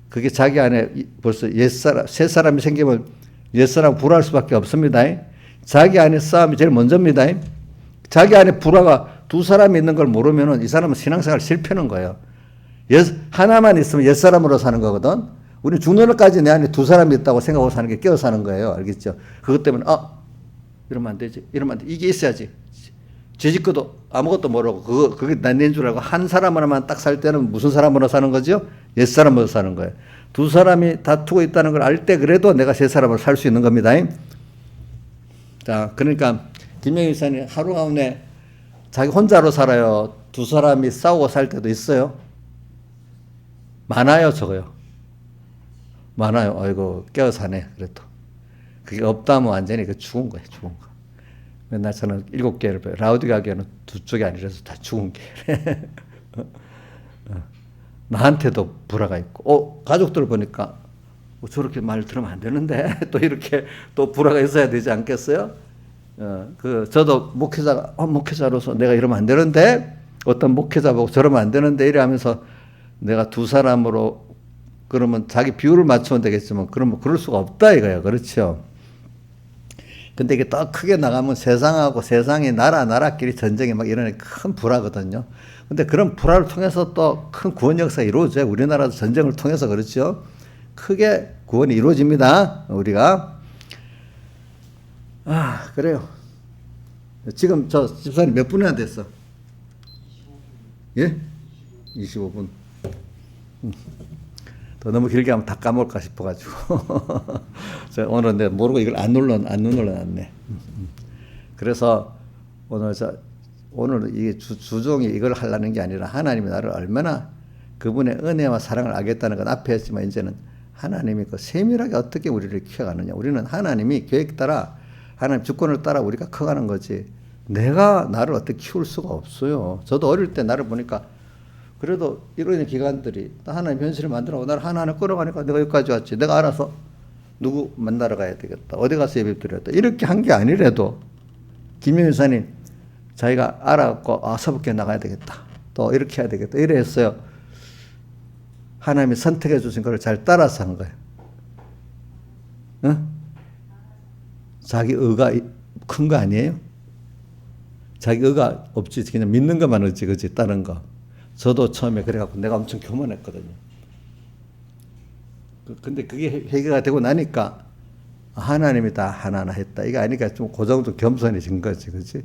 그게 자기 안에 벌써 새사람이 생기면 옛사람 불화할 수밖에 없습니다. 자기 안에 싸움이 제일 먼저입니다. 자기 안에 불화가 두 사람이 있는 걸 모르면은 이 사람은 신앙생활 실패하는 거예요. 하나만 있으면 옛사람으로 사는 거거든. 우리 죽는 날까지 내 안에 두 사람이 있다고 생각하고 사는 게 깨어 사는 거예요. 알겠죠? 그것 때문에 이러면 안 되지. 이러면 안 돼. 이게 있어야지. 죄짓고도 아무것도 모르고 그게 난 줄 알고 한 사람으로만 딱 살 때는 무슨 사람으로 사는 거죠? 옛사람으로 사는 거예요. 두 사람이 다투고 있다는 걸 알 때 그래도 내가 새 사람으로 살 수 있는 겁니다. 자, 그러니까 김영희 사님 하루 가운데 자기 혼자로 살아요. 두 사람이 싸우고 살 때도 있어요. 많아요, 저거요. 많아요. 아이고, 깨어 사네, 그래도. 그게 없다면 완전히 죽은 거예요, 죽은 거. 맨날 저는 7개를 배워요. 라우디가 교회는 2쪽이 아니라서 다 죽은 교회. 나한테도 불화가 있고, 가족들 보니까 저렇게 말 들으면 안 되는데, 또 이렇게 또 불화가 있어야 되지 않겠어요? 저도 목회자로서 내가 이러면 안 되는데, 어떤 목회자 보고 저러면 안 되는데, 이래 하면서 내가 두 사람으로, 그러면 자기 비율을 맞추면 되겠지만, 그러면 그럴 수가 없다 이거야. 그렇죠? 근데 이게 더 크게 나가면 세상하고 세상이 나라끼리 전쟁이 막 일어나는 큰 불화거든요. 근데 그런 불화를 통해서 또 큰 구원 역사가 이루어져요. 우리나라도 전쟁을 통해서 그렇죠. 크게 구원이 이루어집니다. 우리가. 그래요. 지금 저 집사님 몇 분이나 됐어? 예? 25분. 더 너무 길게 하면 다 까먹을까 싶어가지고. 오늘 내가 모르고 이걸 안 눌러놨네. 그래서 오늘 이게 주종이 이걸 하려는 게 아니라 하나님이 나를 얼마나 그분의 은혜와 사랑을 알겠다는 건 앞에 했지만 이제는 하나님이 그 세밀하게 어떻게 우리를 키워가느냐. 우리는 하나님이 계획 따라 하나님 주권을 따라 우리가 커가는 거지. 내가 나를 어떻게 키울 수가 없어요. 저도 어릴 때 나를 보니까 그래도 이런 기관들이 하나님 현실을 만들어가고 나를 하나하나 끌어가니까 내가 여기까지 왔지. 내가 알아서 누구 만나러 가야 되겠다. 어디 가서 예배 드렸다. 이렇게 한 게 아니래도 김영희 사님 자기가 알아갖고 서북교회 나가야 되겠다. 또 이렇게 해야 되겠다. 이래 했어요. 하나님이 선택해 주신 걸 잘 따라서 한 거예요. 응? 자기 의가 큰 거 아니에요? 자기 의가 없지. 그냥 믿는 것만 없지. 그치? 다른 거. 저도 처음에 그래갖고 내가 엄청 교만했거든요. 근데 그게 해결가 되고 나니까 하나님이 다 하나하나 했다. 이거 아니까 좀 그 정도 겸손해진 거지. 그치?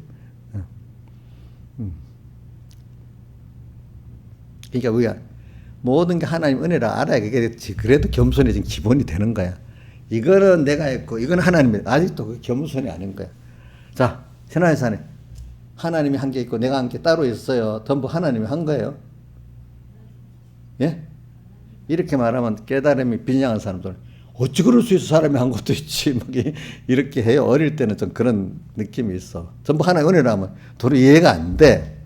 그러니까 우리가 모든 게 하나님 은혜라 알아야 그게 됐지. 그래도 겸손해진 기본이 되는 거야. 이거는 내가 했고 이건 하나님이 아직도 그 겸손이 아닌 거야. 자, 천하의산에 하나님이 한 게 있고 내가 한 게 따로 있어요. 전부 하나님이 한 거예요. 예? 이렇게 말하면 깨달음이 빈약한 사람들은 어찌 그럴 수 있어? 사람이 한 것도 있지. 막 이렇게 해요. 어릴 때는 좀 그런 느낌이 있어. 전부 하나의 은혜라면 도저히 이해가 안 돼.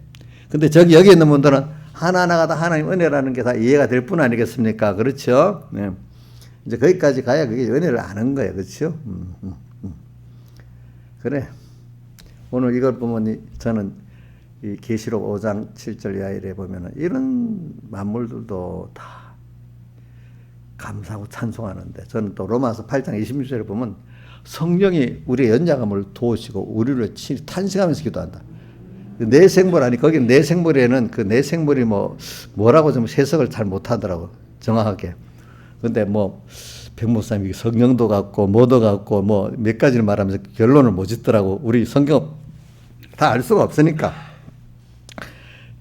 근데 여기 있는 분들은 하나하나가 다 하나님 은혜라는 게 다 이해가 될 뿐 아니겠습니까? 그렇죠? 네. 이제 거기까지 가야 그게 은혜를 아는 거예요. 그렇죠? 그래. 오늘 이걸 보면 저는 이 계시록 5장 7절 이하에 보면은 이런 만물들도 다 감사하고 찬송하는데 저는 또 로마서 8장 26절에 보면 성령이 우리의 연약함을 도우시고 우리를 친히 탄식하면서 기도한다. 내 생물 아니 거기 내 생물에는 그 내 생물이 뭐라고 좀 해석을 잘 못하더라고 정확하게. 근데 백목사님이 성령도 같고 뭐도 같고 몇 가지를 말하면서 결론을 못 짓더라고. 우리 성경 다 알 수가 없으니까.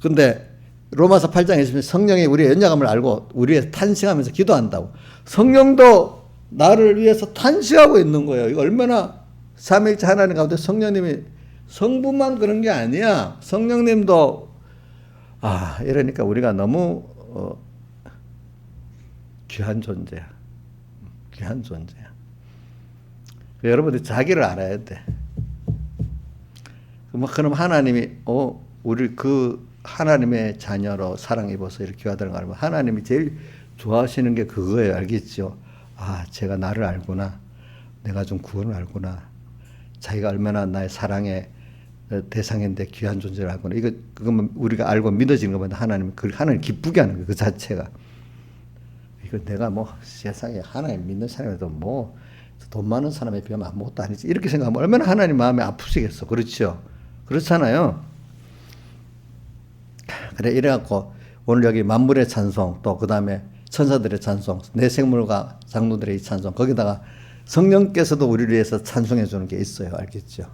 근데 로마서 8장에 있으면 성령이 우리의 연약함을 알고 우리의 탄식하면서 기도한다고. 성령도 나를 위해서 탄식하고 있는 거예요. 이거 얼마나 삼위일체 하나님 가운데 성령님이 성부만 그런 게 아니야. 성령님도 이러니까 우리가 너무 귀한 존재야. 귀한 존재야. 여러분들이 자기를 알아야 돼. 그럼 하나님이 우리 그 하나님의 자녀로 사랑 입어서 이렇게 교화되는 거 알면 하나님이 제일 좋아하시는 게 그거예요. 알겠죠? 제가 나를 알구나. 내가 좀 구원을 알구나. 자기가 얼마나 나의 사랑의 대상인데 귀한 존재를 알구나. 그것만 우리가 알고 믿어지는 것보다 하나님 기쁘게 하는 거예요. 그 자체가. 이거 내가 세상에 하나님 믿는 사람에도 돈 많은 사람에 비하면 아무것도 아니지. 이렇게 생각하면 얼마나 하나님 마음이 아프시겠어. 그렇죠? 그렇잖아요. 그래, 이래갖고 오늘 여기 만물의 찬송, 또 그 다음에 천사들의 찬송, 내 생물과 장로들의 이 찬송, 거기다가 성령께서도 우리를 위해서 찬송해 주는 게 있어요. 알겠죠?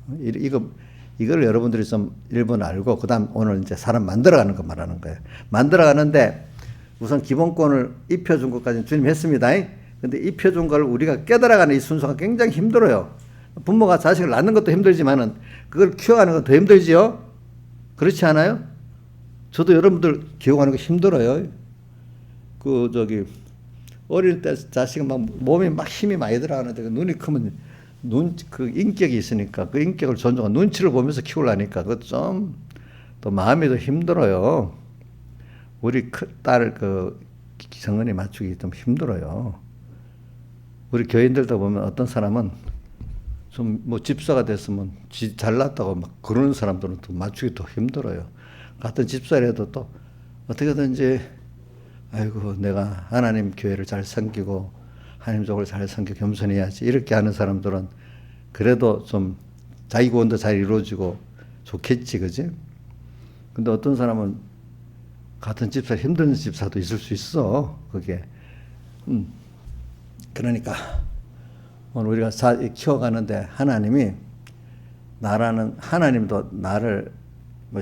이걸 여러분들이 좀 일본 알고, 그 다음 오늘 이제 사람 만들어가는 거 말하는 거예요. 만들어가는데 우선 기본권을 입혀준 것까지는 주님 했습니다. 근데 입혀준 걸 우리가 깨달아가는 이 순서가 굉장히 힘들어요. 부모가 자식을 낳는 것도 힘들지만은 그걸 키워가는 건 더 힘들지요? 그렇지 않아요? 저도 여러분들 기억하는 거 힘들어요. 어릴 때 자식은 몸에 힘이 많이 들어가는데 눈이 크면 그 인격이 있으니까 그 인격을 존중하고 눈치를 보면서 키우려니까 그것도 좀 또 마음이 더 힘들어요. 우리 딸 성은이 맞추기 좀 힘들어요. 우리 교인들도 보면 어떤 사람은 좀 집사가 됐으면 잘났다고 막 그러는 사람들은 또 맞추기 더 힘들어요. 같은 집사라도 또 어떻게든지 내가 하나님 교회를 잘 섬기고 하나님 족을 잘 섬기고 겸손해야지 이렇게 하는 사람들은 그래도 좀 자기 구원도 잘 이루어지고 좋겠지, 그지? 근데 어떤 사람은 같은 집사 힘든 집사도 있을 수 있어, 그게. 그러니까 오늘 우리가 키워가는데 하나님이 하나님도 나를 뭐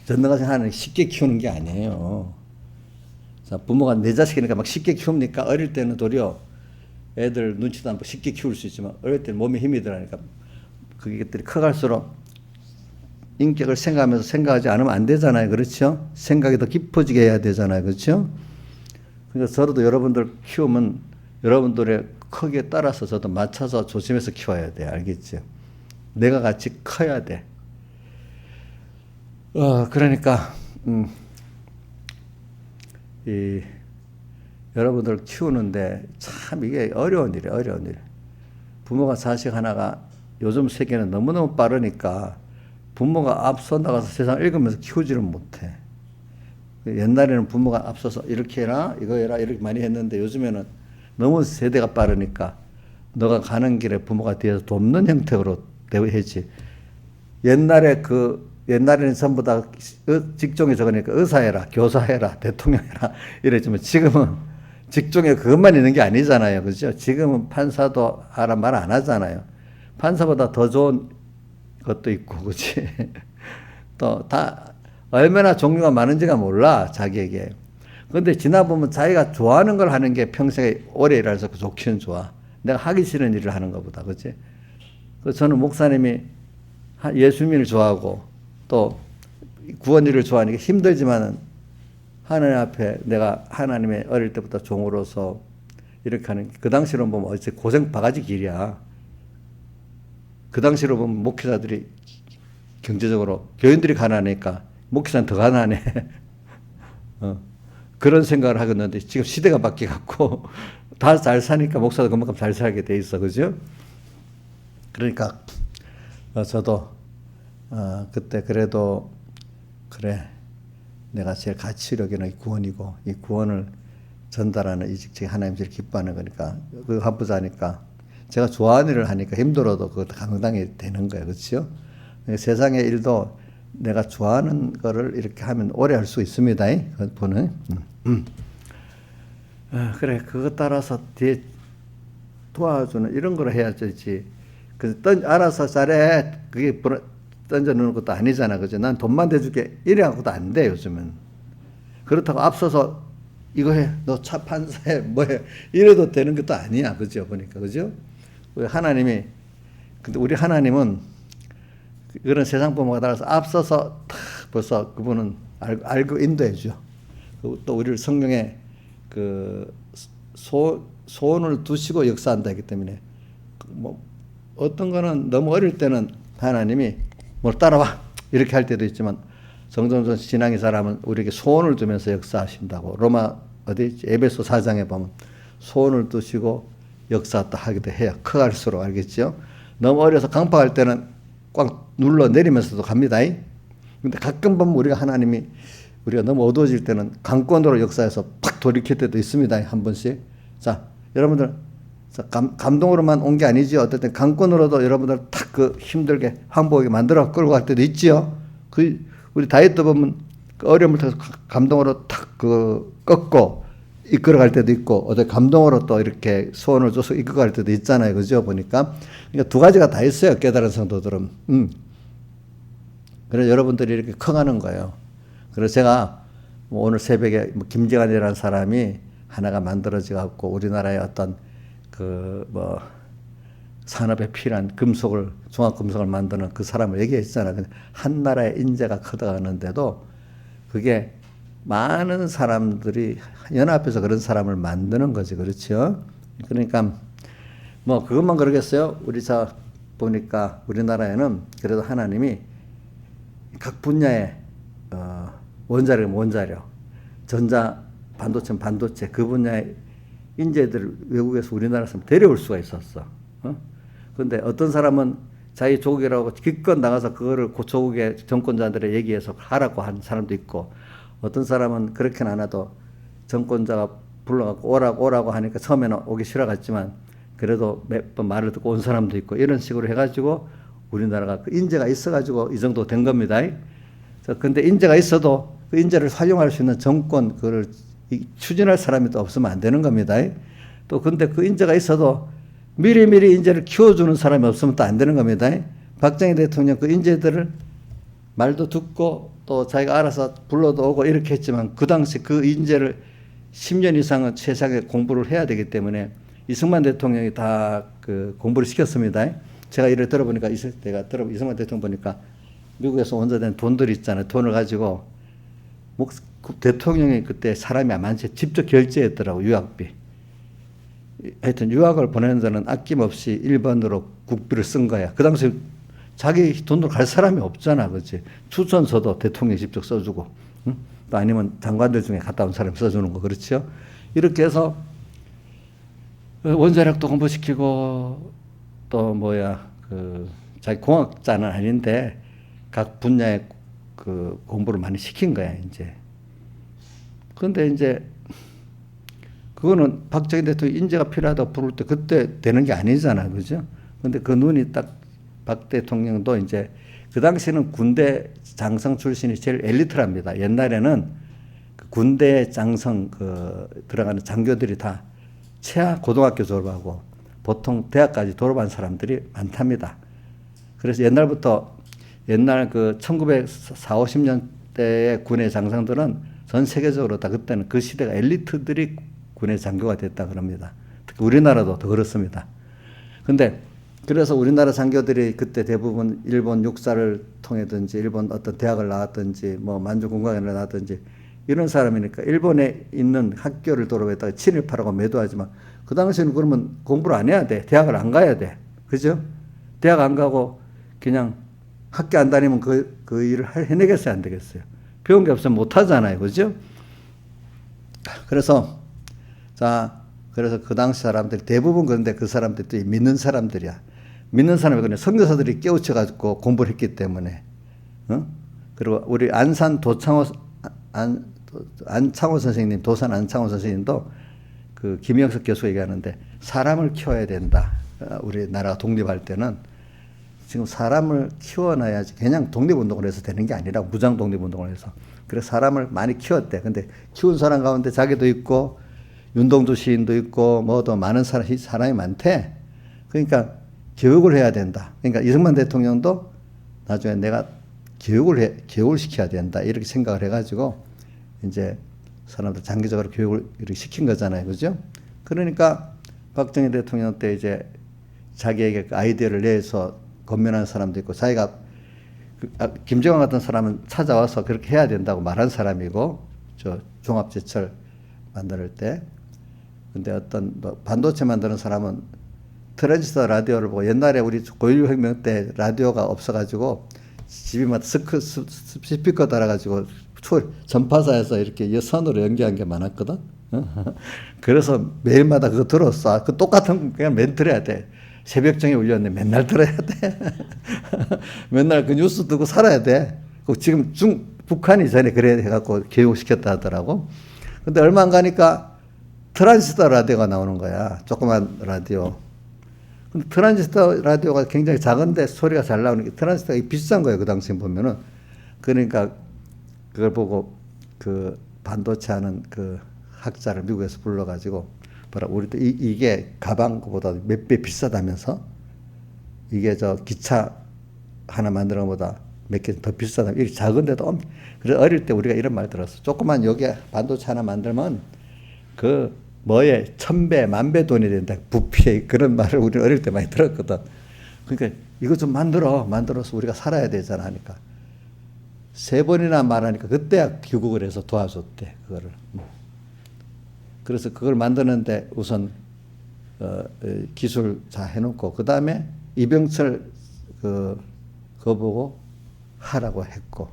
전능하신 하나님 쉽게 키우는 게 아니에요. 자, 부모가 내 자식이니까 막 쉽게 키웁니까? 어릴 때는 도리어 애들 눈치도 안 보고 쉽게 키울 수 있지만 어릴 때는 몸에 힘이 들어가니까 그것들이 커갈수록 인격을 생각하면서 생각하지 않으면 안 되잖아요. 그렇죠? 생각이 더 깊어지게 해야 되잖아요. 그렇죠? 그러니까 저도 여러분들 키우면 여러분들의 크기에 따라서 저도 맞춰서 조심해서 키워야 돼. 알겠죠? 내가 같이 커야 돼. 그러니까 여러분들 키우는데 참 이게 어려운 일이에요. 어려운 일. 부모가 자식 하나가 요즘 세계는 너무너무 빠르니까 부모가 앞서 나가서 세상을 읽으면서 키우지를 못해. 옛날에는 부모가 앞서서 이렇게 해라, 이거 해라, 이렇게 많이 했는데 요즘에는 너무 세대가 빠르니까 너가 가는 길에 부모가 뒤에서 돕는 형태로 대우하지. 옛날에는 전부 다 직종에 적으니까 의사해라, 교사해라, 대통령해라 이랬지만 지금은 직종에 그것만 있는 게 아니잖아요. 그죠? 지금은 판사도 하라 말 안 하잖아요. 판사보다 더 좋은 것도 있고, 그치? 또 다 얼마나 종류가 많은지가 몰라, 자기에게. 근데 지나보면 자기가 좋아하는 걸 하는 게 평생에 오래 일해서 좋기는 좋아. 내가 하기 싫은 일을 하는 것보다, 그치? 저는 목사님이 예수님을 좋아하고 또 구원 일을 좋아하니까 힘들지만은 하나님 앞에 내가 하나님의 어릴 때부터 종으로서 이렇게 하는, 그 당시로 보면 어째 고생 바가지 길이야. 그 당시로 보면 목회자들이 경제적으로 교인들이 가난하니까 목회자는 더 가난해. 그런 생각을 하겠는데 지금 시대가 바뀌어갖고 다 잘 사니까 목사도 그만큼 잘 살게 돼 있어. 그죠? 그러니까 저도 그때 그래도 그래, 내가 제일 가치 여기는 이 구원이고 이 구원을 전달하는 이 직책이 하나님 제일 기뻐하는 거니까 그거 하부자니까 제가 좋아하는 일을 하니까 힘들어도 그것도 감당이 되는 거예요. 그렇죠? 세상의 일도 내가 좋아하는 거를 이렇게 하면 오래 할 수 있습니다. 그분은. 그래, 그것 따라서 뒤에 도와주는 이런 걸 해야 되지. 알아서 잘해. 그게 던져 놓는 것도 아니잖아. 그죠? 난 돈만 대줄게. 이래갖고도 안 돼, 요즘은. 그렇다고 앞서서 이거 해. 너 차 판사해. 뭐 해. 이래도 되는 것도 아니야. 그죠? 보니까. 그죠? 하나님이, 근데 우리 하나님은 그런 세상 부모가 따라서 앞서서 벌써 그분은 알고 인도해 줘. 또 우리를 성령에 소원을 두시고 역사한다 했기 때문에 뭐 어떤 거는 너무 어릴 때는 하나님이 뭘 따라와 이렇게 할 때도 있지만 정정전 신앙의 사람은 우리에게 소원을 두면서 역사하신다고 로마 에베소 4장에 보면 소원을 두시고 역사 또 하기도 해요. 커갈수록. 알겠죠? 너무 어려서 강팍할 때는 꽉 눌러 내리면서도 갑니다. 근데 가끔 보면 우리가 너무 어두워질 때는 강권으로 역사해서 팍 돌이킬 때도 있습니다. 한 번씩. 자, 여러분들, 감동으로만 온 게 아니지. 어쨌든 강권으로도 여러분들 탁 힘들게 황복하게 만들어 끌고 갈 때도 있지요. 우리 다윗도 보면 어려움을 통해서 감동으로 탁 꺾고 이끌어 갈 때도 있고, 어떤 감동으로 또 이렇게 소원을 줘서 이끌어 갈 때도 있잖아요. 그죠? 보니까. 그러니까 두 가지가 다 있어요. 깨달은 성도들은. 그래서 여러분들이 이렇게 커가는 거예요. 그래서 제가 오늘 새벽에 김재관이라는 사람이 하나가 만들어져 갖고 우리나라의 어떤 산업에 필요한 종합금속을 만드는 그 사람을 얘기했잖아요. 한 나라의 인재가 커져가는데도 그게 많은 사람들이 연합해서 그런 사람을 만드는 거지. 그렇죠? 그러니까 뭐 그것만 그러겠어요? 보니까 우리나라에는 그래도 하나님이 각 분야의 원자력, 전자, 반도체 그 분야의 인재들을 외국에서 우리나라 사람 데려올 수가 있었어. 그런데 어떤 사람은 자기 조국이라고 기껏 나가서 그거를 조국의 정권자들의 얘기해서 하라고 한 사람도 있고, 어떤 사람은 그렇게는 안 해도 정권자가 불러갖고 오라고 하니까 처음에는 오기 싫어갔지만 그래도 몇 번 말을 듣고 온 사람도 있고 이런 식으로 해가지고 우리나라가 그 인재가 있어가지고 이 정도 된 겁니다. 근데 인재가 있어도 그 인재를 활용할 수 있는 정권, 그걸 추진할 사람이 또 없으면 안 되는 겁니다. 또 근데 그 인재가 있어도 미리미리 인재를 키워주는 사람이 없으면 또 안 되는 겁니다. 박정희 대통령 그 인재들을 말도 듣고 또 자기가 알아서 불러도 오고 이렇게 했지만 그 당시 그 인재를 10년 이상은 세상에 공부를 해야 되기 때문에 이승만 대통령이 다 그 공부를 시켰습니다. 제가 이를 들어보니까 내가 이승만 대통령 보니까 미국에서 원조된 돈들이 있잖아요. 돈을 가지고 대통령이 그때 사람이 많지 직접 결제했더라고, 유학비. 하여튼 유학을 보내는 데는 아낌없이 일본으로 국비를 쓴 거야. 그 당시 자기 돈으로 갈 사람이 없잖아, 그렇지? 추천서도 대통령이 직접 써주고, 응? 또 아니면 장관들 중에 갔다 온 사람이 써주는 거, 그렇죠? 이렇게 해서 원자력도 공부시키고 또 자기 공학자는 아닌데 각 분야의 그 공부를 많이 시킨 거야, 이제. 그런데 이제 그거는 박정희 대통령이 인재가 필요하다고 부를 때 그때 되는 게 아니잖아, 그죠? 근데 그 눈이 딱 박 대통령도 이제 그 당시에는 군대 장성 출신이 제일 엘리트랍니다. 옛날에는 그 군대 장성 들어가는 장교들이 다 최하 고등학교 졸업하고 보통 대학까지 졸업한 사람들이 많답니다. 그래서 옛날부터 옛날 그 1940, 50년대의 군의 장성들은 전 세계적으로 다 그때는 그 시대가 엘리트들이 군의 장교가 됐다 그럽니다. 특히 우리나라도 더 그렇습니다. 근데 그래서 우리나라 장교들이 그때 대부분 일본 육사를 통해든지 일본 어떤 대학을 나왔든지 뭐 만주공관을 나왔든지 이런 사람이니까 일본에 있는 학교를 졸업했다가 친일파라고 매도하지만 그 당시에는 그러면 공부를 안 해야 돼. 대학을 안 가야 돼. 그죠? 대학 안 가고 그냥 학교 안 다니면 그 일을 해내겠어요? 안 되겠어요? 배운 게 없으면 못 하잖아요. 그죠? 그래서 그 당시 사람들 대부분 그런데 그 사람들이 믿는 사람들이야. 믿는 사람이 그냥 선교사들이 깨우쳐가지고 공부를 했기 때문에. 그리고 우리 안산 안창호 선생님, 도산 안창호 선생님도 그 김영석 교수가 얘기하는데 사람을 키워야 된다. 우리나라가 독립할 때는 지금 사람을 키워놔야지 그냥 독립운동을 해서 되는 게 아니라 무장 독립운동을 해서. 그래서 사람을 많이 키웠대. 근데 키운 사람 가운데 자기도 있고 윤동주 시인도 있고 뭐도 많은 사람이 많대. 그러니까 교육을 해야 된다. 그러니까 이승만 대통령도 나중에 내가 교육을 시켜야 된다. 이렇게 생각을 해가지고 이제 사람들 장기적으로 교육을 이렇게 시킨 거잖아요. 그죠? 그러니까 박정희 대통령 때 이제 자기에게 그 아이디어를 내서 건면한 사람도 있고 자기가 김정은 같은 사람은 찾아와서 그렇게 해야 된다고 말한 사람이고 종합제철 만들 때. 근데 어떤 반도체 만드는 사람은 트랜지스터 라디오를 보고 옛날에 우리 9.16 혁명 때 라디오가 없어가지고 집이마다 스피커 달아가지고 전파사에서 이렇게 선으로 연기한 게 많았거든. 그래서 매일마다 그거 들었어. 그 똑같은 그냥 맨 들어야 돼. 새벽정에 울렸는데 맨날 들어야 돼. 맨날 그 뉴스 듣고 살아야 돼. 지금 북한이 전에 그래 해갖고 교육시켰다 하더라고. 근데 얼마 안 가니까 트랜지스터 라디오가 나오는 거야. 조그만 라디오. 근데 트랜지스터 라디오가 굉장히 작은데 소리가 잘 나오는 게 트랜지스터가 비싼 거예요. 그 당시에 보면은. 그러니까 그걸 보고 그 반도체 하는 그 학자를 미국에서 불러가지고 우리도 이게 가방보다 몇 배 비싸다면서 이게 기차 하나 만드는 것보다 몇 개 더 비싸다. 이렇게 작은데도 그래서 어릴 때 우리가 이런 말 들었어. 조그만 여기에 반도체 하나 만들면 그 뭐에 1000배, 10,000배 돈이 된다. 부피에 그런 말을 우리는 어릴 때 많이 들었거든. 그러니까 이거 좀 만들어서 우리가 살아야 되잖아 하니까 3번이나 말하니까 그때야 귀국을 해서 도와줬대 그거를. 그래서 그걸 만드는데 우선 기술 다 해놓고 그 다음에 이병철 그거 보고 하라고 했고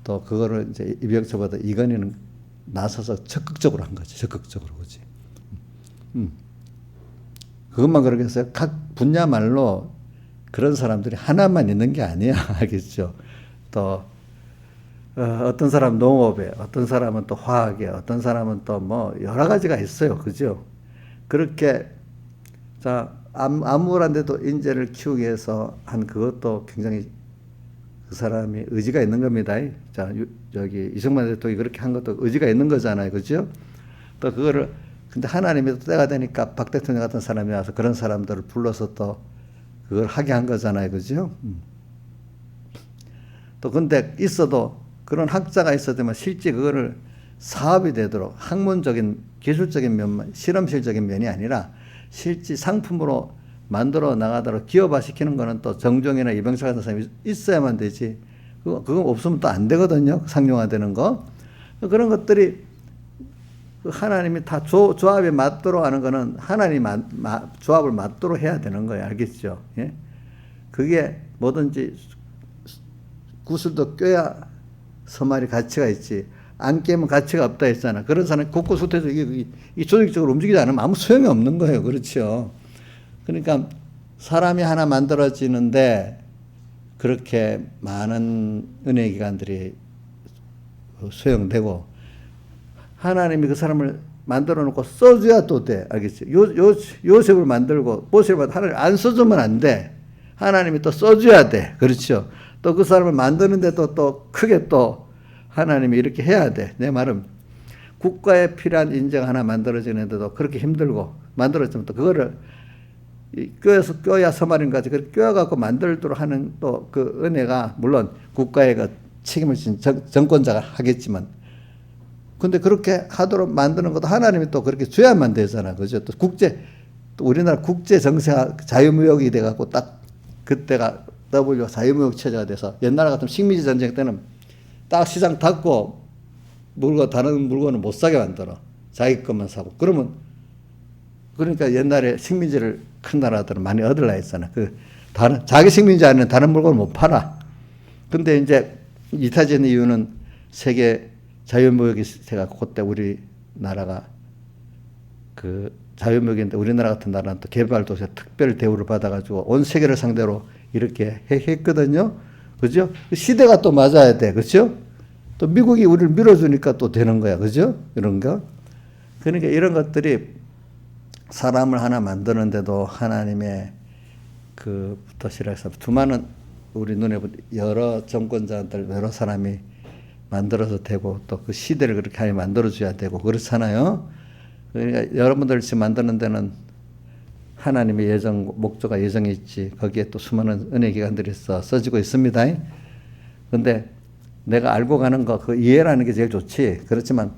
또 그거를 이제 이병철보다 이건희는 나서서 적극적으로 한 거지. 적극적으로 그지. 그것만 그러겠어요. 각 분야말로 그런 사람들이 하나만 있는 게 아니야. 알겠죠? 또 어떤 사람 농업에, 어떤 사람은 또 화학에, 어떤 사람은 또 뭐 여러 가지가 있어요. 그죠? 그렇게 자, 암울한데도 인재를 키우기 위해서 한 그것도 굉장히 그 사람이 의지가 있는 겁니다. 자, 여기 이승만 대통령이 그렇게 한 것도 의지가 있는 거잖아요. 그죠? 또 그거를, 근데 하나님이 또 때가 되니까 박 대통령 같은 사람이 와서 그런 사람들을 불러서 또 그걸 하게 한 거잖아요. 그죠? 또 근데 있어도 그런 학자가 있어야 되면 실제 그거를 사업이 되도록 학문적인 기술적인 면만, 실험실적인 면이 아니라 실제 상품으로 만들어 나가도록 기업화시키는 거는 또 정종이나 이병철 같은 사람이 있어야만 되지. 그거 없으면 또 안 되거든요. 상용화되는 거. 그런 것들이 하나님이 다 조합에 맞도록 하는 거는 하나님이 조합을 맞도록 해야 되는 거예요. 알겠죠? 예? 그게 뭐든지 구슬도 껴야 서말이 가치가 있지. 안 깨면 가치가 없다 했잖아. 그런 사람이 곳곳에서 이 조직적으로 움직이지 않으면 아무 소용이 없는 거예요. 그렇죠? 그러니까 사람이 하나 만들어지는데 그렇게 많은 은혜 기관들이 소용되고 하나님이 그 사람을 만들어 놓고 써줘야 또 돼. 알겠지? 요셉을 만들고 모세를 하나님 안 써주면 안 돼. 하나님이 또 써줘야 돼. 그렇죠? 또 그 사람을 만드는데도 또 크게 또 하나님이 이렇게 해야 돼. 내 말은 국가에 필요한 인재가 하나 만들어지는데도 그렇게 힘들고 만들어지면 또 그거를 껴야 서말인까지 그렇게 껴갖고 만들도록 하는 또 그 은혜가 물론 국가의 그 책임을 진 정권자가 하겠지만 근데 그렇게 하도록 만드는 것도 하나님이 또 그렇게 줘야만 되잖아. 그죠? 또 또 우리나라 국제 정세가 자유무역이 돼갖고 딱 그때가 자유무역 체제가 돼서 옛날 같으면 식민지 전쟁 때는 딱 시장 닫고 다른 물건을 못 사게 만들어. 자기 것만 사고. 그러니까 옛날에 식민지를 큰 나라들은 많이 얻으려 했잖아. 자기 식민지 안에 다른 물건을 못 팔아. 근데 이제 이타전 이유는 세계 자유무역이 돼갖고 그때 우리나라가 자유무역인데 우리나라 같은 나라는 또 개발도시에 특별 대우를 받아가지고 온 세계를 상대로 이렇게 했거든요. 그죠? 시대가 또 맞아야 돼. 그죠? 또 미국이 우리를 밀어주니까 또 되는 거야. 그죠? 이런 거. 그러니까 이런 것들이 사람을 하나 만드는데도 하나님의 부터 시작해서 수많은 우리 눈에 보는 여러 정권자들, 여러 사람이 만들어서 되고 또 그 시대를 그렇게 하게 만들어줘야 되고 그렇잖아요. 그러니까 여러분들 지금 만드는 데는 하나님의 목적과 예정이 있지. 거기에 또 수많은 은혜 기관들이 써지고 있습니다. 근데 내가 알고 가는 거, 그 이해라는 게 제일 좋지. 그렇지만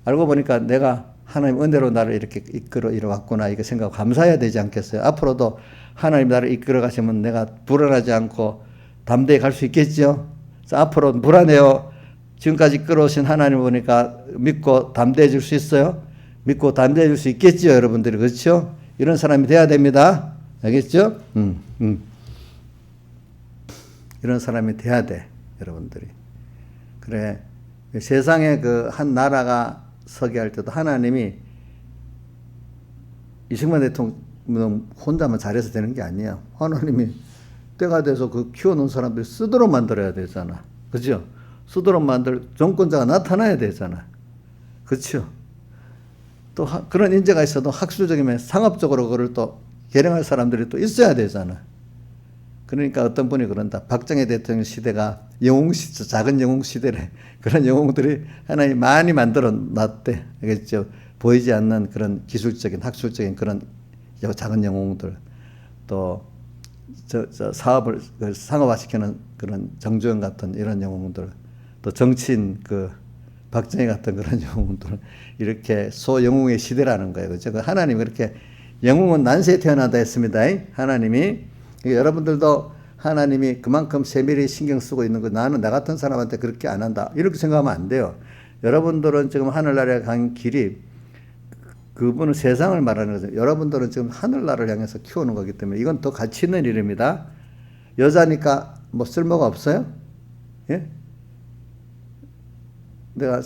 알고 보니까 내가 하나님 은혜로 나를 이렇게 이끌어 왔구나. 이거 생각하고 감사해야 되지 않겠어요? 앞으로도 하나님 나를 이끌어 가시면 내가 불안하지 않고 담대히 갈 수 있겠죠? 앞으로 불안해요. 지금까지 이끌어오신 하나님을 보니까 믿고 담대해질 수 있어요? 믿고 담대해질 수 있겠죠, 여러분들이. 그렇죠? 이런 사람이 돼야 됩니다. 알겠죠? 이런 사람이 돼야 돼, 여러분들이. 그래. 세상에 한 나라가 서게 할 때도 하나님이 이승만 대통령 혼자만 잘해서 되는 게 아니에요. 하나님이 때가 돼서 키워놓은 사람들이 쓰도록 만들어야 되잖아. 그죠? 쓰도록 만들 정권자가 나타나야 되잖아. 그렇죠? 또 그런 인재가 있어도 학술적이면 상업적으로 그걸 또 개량할 사람들이 또 있어야 되잖아. 그러니까 어떤 분이 그런다. 박정희 대통령 시대가 영웅시대, 작은 영웅시대래. 그런 영웅들이 하나님 많이 만들어 놨대. 알겠죠? 보이지 않는 그런 기술적인, 학술적인 그런 작은 영웅들. 또, 사업을 상업화시키는 그런 정주영 같은 이런 영웅들. 또 정치인 박정희 같은 그런 영웅들. 이렇게 소영웅의 시대라는 거예요. 그죠? 하나님이 그렇게 영웅은 난세에 태어나다 했습니다. 하나님이. 여러분들도 하나님이 그만큼 세밀히 신경 쓰고 있는 거 나는 나 같은 사람한테 그렇게 안 한다. 이렇게 생각하면 안 돼요. 여러분들은 지금 하늘나라에 간 길이 그분은 세상을 말하는 거죠. 여러분들은 지금 하늘나라를 향해서 키우는 거기 때문에 이건 더 가치 있는 일입니다. 여자니까 뭐 쓸모가 없어요? 예? 내가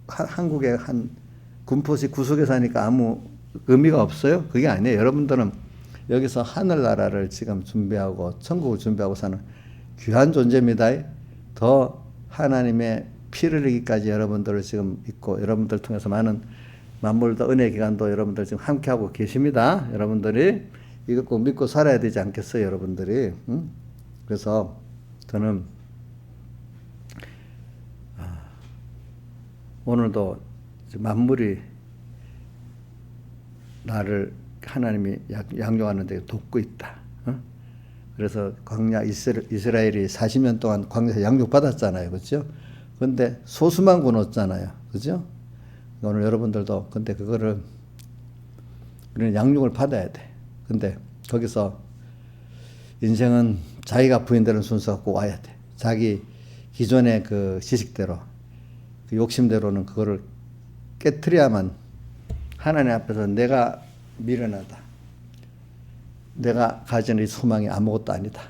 한국의 한 군포시 구석에 사니까 아무 의미가 없어요? 그게 아니에요. 여러분들은 여기서 하늘나라를 지금 준비하고 천국을 준비하고 사는 귀한 존재입니다. 더 하나님의 피를 흘리기까지 여러분들을 지금 있고 여러분들 통해서 많은 만물도 은혜 기간도 여러분들 지금 함께하고 계십니다. 여러분들이 이거 꼭 믿고 살아야 되지 않겠어요, 여러분들이. 응? 그래서 저는 오늘도 만물이 나를 하나님이 양육하는 데 돕고 있다. 그래서 광야 이스라엘이 40년 동안 광야에서 양육받았잖아요. 그렇죠? 근데 소수만 굶었잖아요. 그죠? 오늘 여러분들도 근데 그거를 우리는 양육을 받아야 돼. 근데 거기서 인생은 자기가 부인되는 순서가 꼭 와야 돼. 자기 기존의 그 지식대로 그 욕심대로는 그거를 깨트려야만 하나님 앞에서 내가 미련하다. 내가 가진 이 소망이 아무것도 아니다.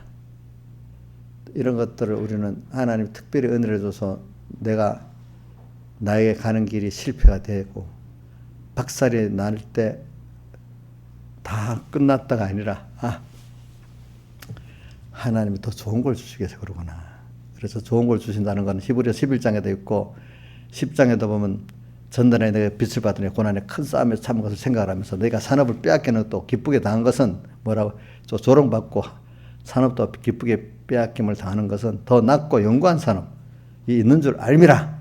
이런 것들을 우리는 하나님 특별히 은혜를 줘서 내가 나에게 가는 길이 실패가 되고 박살이 날 때 다 끝났다가 아니라 하나님이 더 좋은 걸 주시기 위해서 그러구나. 그래서 좋은 걸 주신다는 건 히브리서 11장에도 있고 10장에도 보면 전날에 내가 빛을 받으니 고난의 큰 싸움에서 참은 것을 생각하면서 너희가 산업을 빼앗기는 또 기쁘게 당한 것은 뭐라고 조롱받고 산업도 기쁘게 빼앗김을 당하는 것은 더 낫고 영구한 산업이 있는 줄 알미라.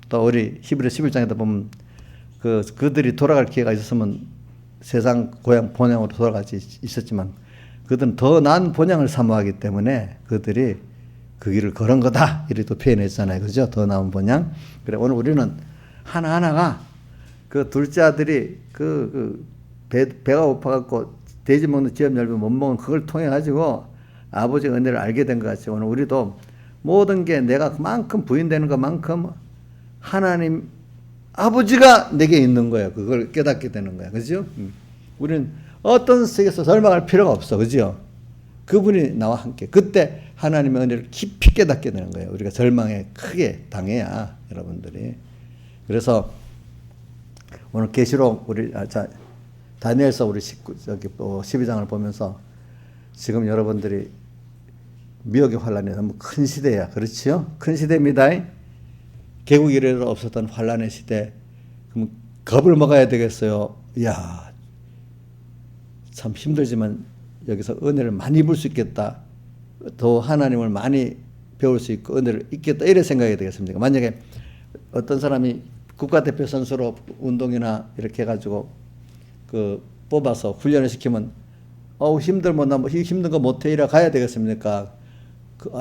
또 우리 히브리서 11장에도 보면 그들이 돌아갈 기회가 있었으면 세상 고향 본향으로 돌아갈 수 있었지만 그들은 더 나은 본향을 사모하기 때문에 그들이 그 길을 걸은 거다. 이렇게 표현했잖아요. 그죠? 더 나은 본향. 그래 오늘 우리는 하나하나가 그 둘째 아들이 배가 고파갖고 돼지 먹는 지엽 얇은 못 먹은 그걸 통해 가지고 아버지의 은혜를 알게 된 것 같이 오늘 우리도 모든 게 내가 그만큼 부인되는 것만큼 하나님 아버지가 내게 있는 거예요. 그걸 깨닫게 되는 거야. 그죠? 우리는 어떤 sek에서 절망할 필요가 없어. 그죠? 그분이 나와 함께. 그때 하나님의 은혜를 깊이 깨닫게 되는 거예요. 우리가 절망에 크게 당해야 여러분들이. 그래서 오늘 계시록 우리 다니엘서 우리 12장을 보면서 지금 여러분들이 미혹의 환란이 너무 큰 시대야. 그렇지요? 큰 시대입니다. 개국 이래로 없었던 환란의 시대. 그럼 겁을 먹어야 되겠어요. 이야, 참 힘들지만 여기서 은혜를 많이 입을 수 있겠다. 더 하나님을 많이 배울 수 있고 은혜를 잊겠다. 이래 생각이 되겠습니까? 만약에 어떤 사람이 국가대표 선수로 운동이나 이렇게 해가지고 뽑아서 훈련을 시키면 힘들면 나 힘든 거 못해 이래 가야 되겠습니까?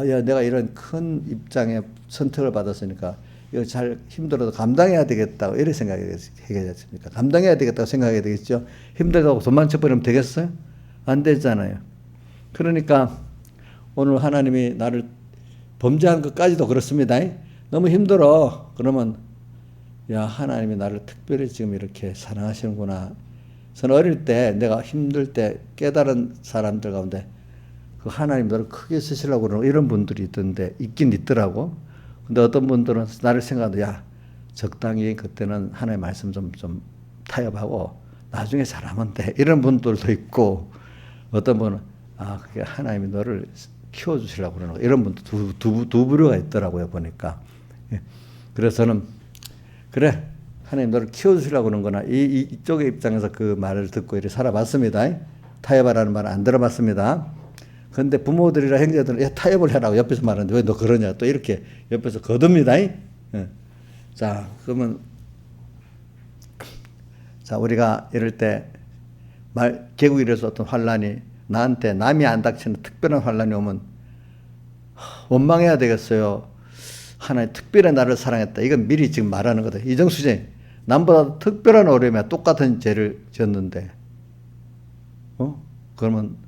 야, 내가 이런 큰 입장에 선택을 받았으니까 이거 잘 힘들어도 감당해야 되겠다. 이래 생각하겠습니까? 감당해야 되겠다고 생각해야 되겠죠. 힘들다고 돈만 쳐버리면 되겠어요? 안 되잖아요. 그러니까 오늘 하나님이 나를 범죄한 것까지도 그렇습니다. 너무 힘들어. 그러면 야, 하나님이 나를 특별히 지금 이렇게 사랑하시는구나. 저는 어릴 때 내가 힘들 때 깨달은 사람들 가운데 그 하나님 너를 크게 쓰시려고 그러는 이런 분들이 있긴 있더라고. 근데 어떤 분들은 나를 생각하는데 야, 적당히 그때는 하나님의 말씀 좀 타협하고 나중에 잘하면 돼. 이런 분들도 있고 어떤 분은 그게 하나님이 너를 키워주시려고 그러는 거. 이런 분도 두 부류가 있더라고요, 보니까. 그래서 저는 그래, 하나님 너를 키워주시려고 그러는 거나 이쪽의 입장에서 그 말을 듣고 이렇게 살아봤습니다. 타협하라는 말을 안 들어봤습니다. 근데 부모들이나 형제들은 야, 타협을 해라고 옆에서 말하는데 왜 너 그러냐 또 이렇게 옆에서 거둡니다. 자, 그러면 우리가 이럴 때 개국이라서 어떤 환란이 나한테 남이 안 닥치는 특별한 환란이 오면 원망해야 되겠어요. 하나님 특별히 나를 사랑했다. 이건 미리 지금 말하는 거다. 이정수지 남보다 특별한 어려움이야. 똑같은 죄를 지었는데 그러면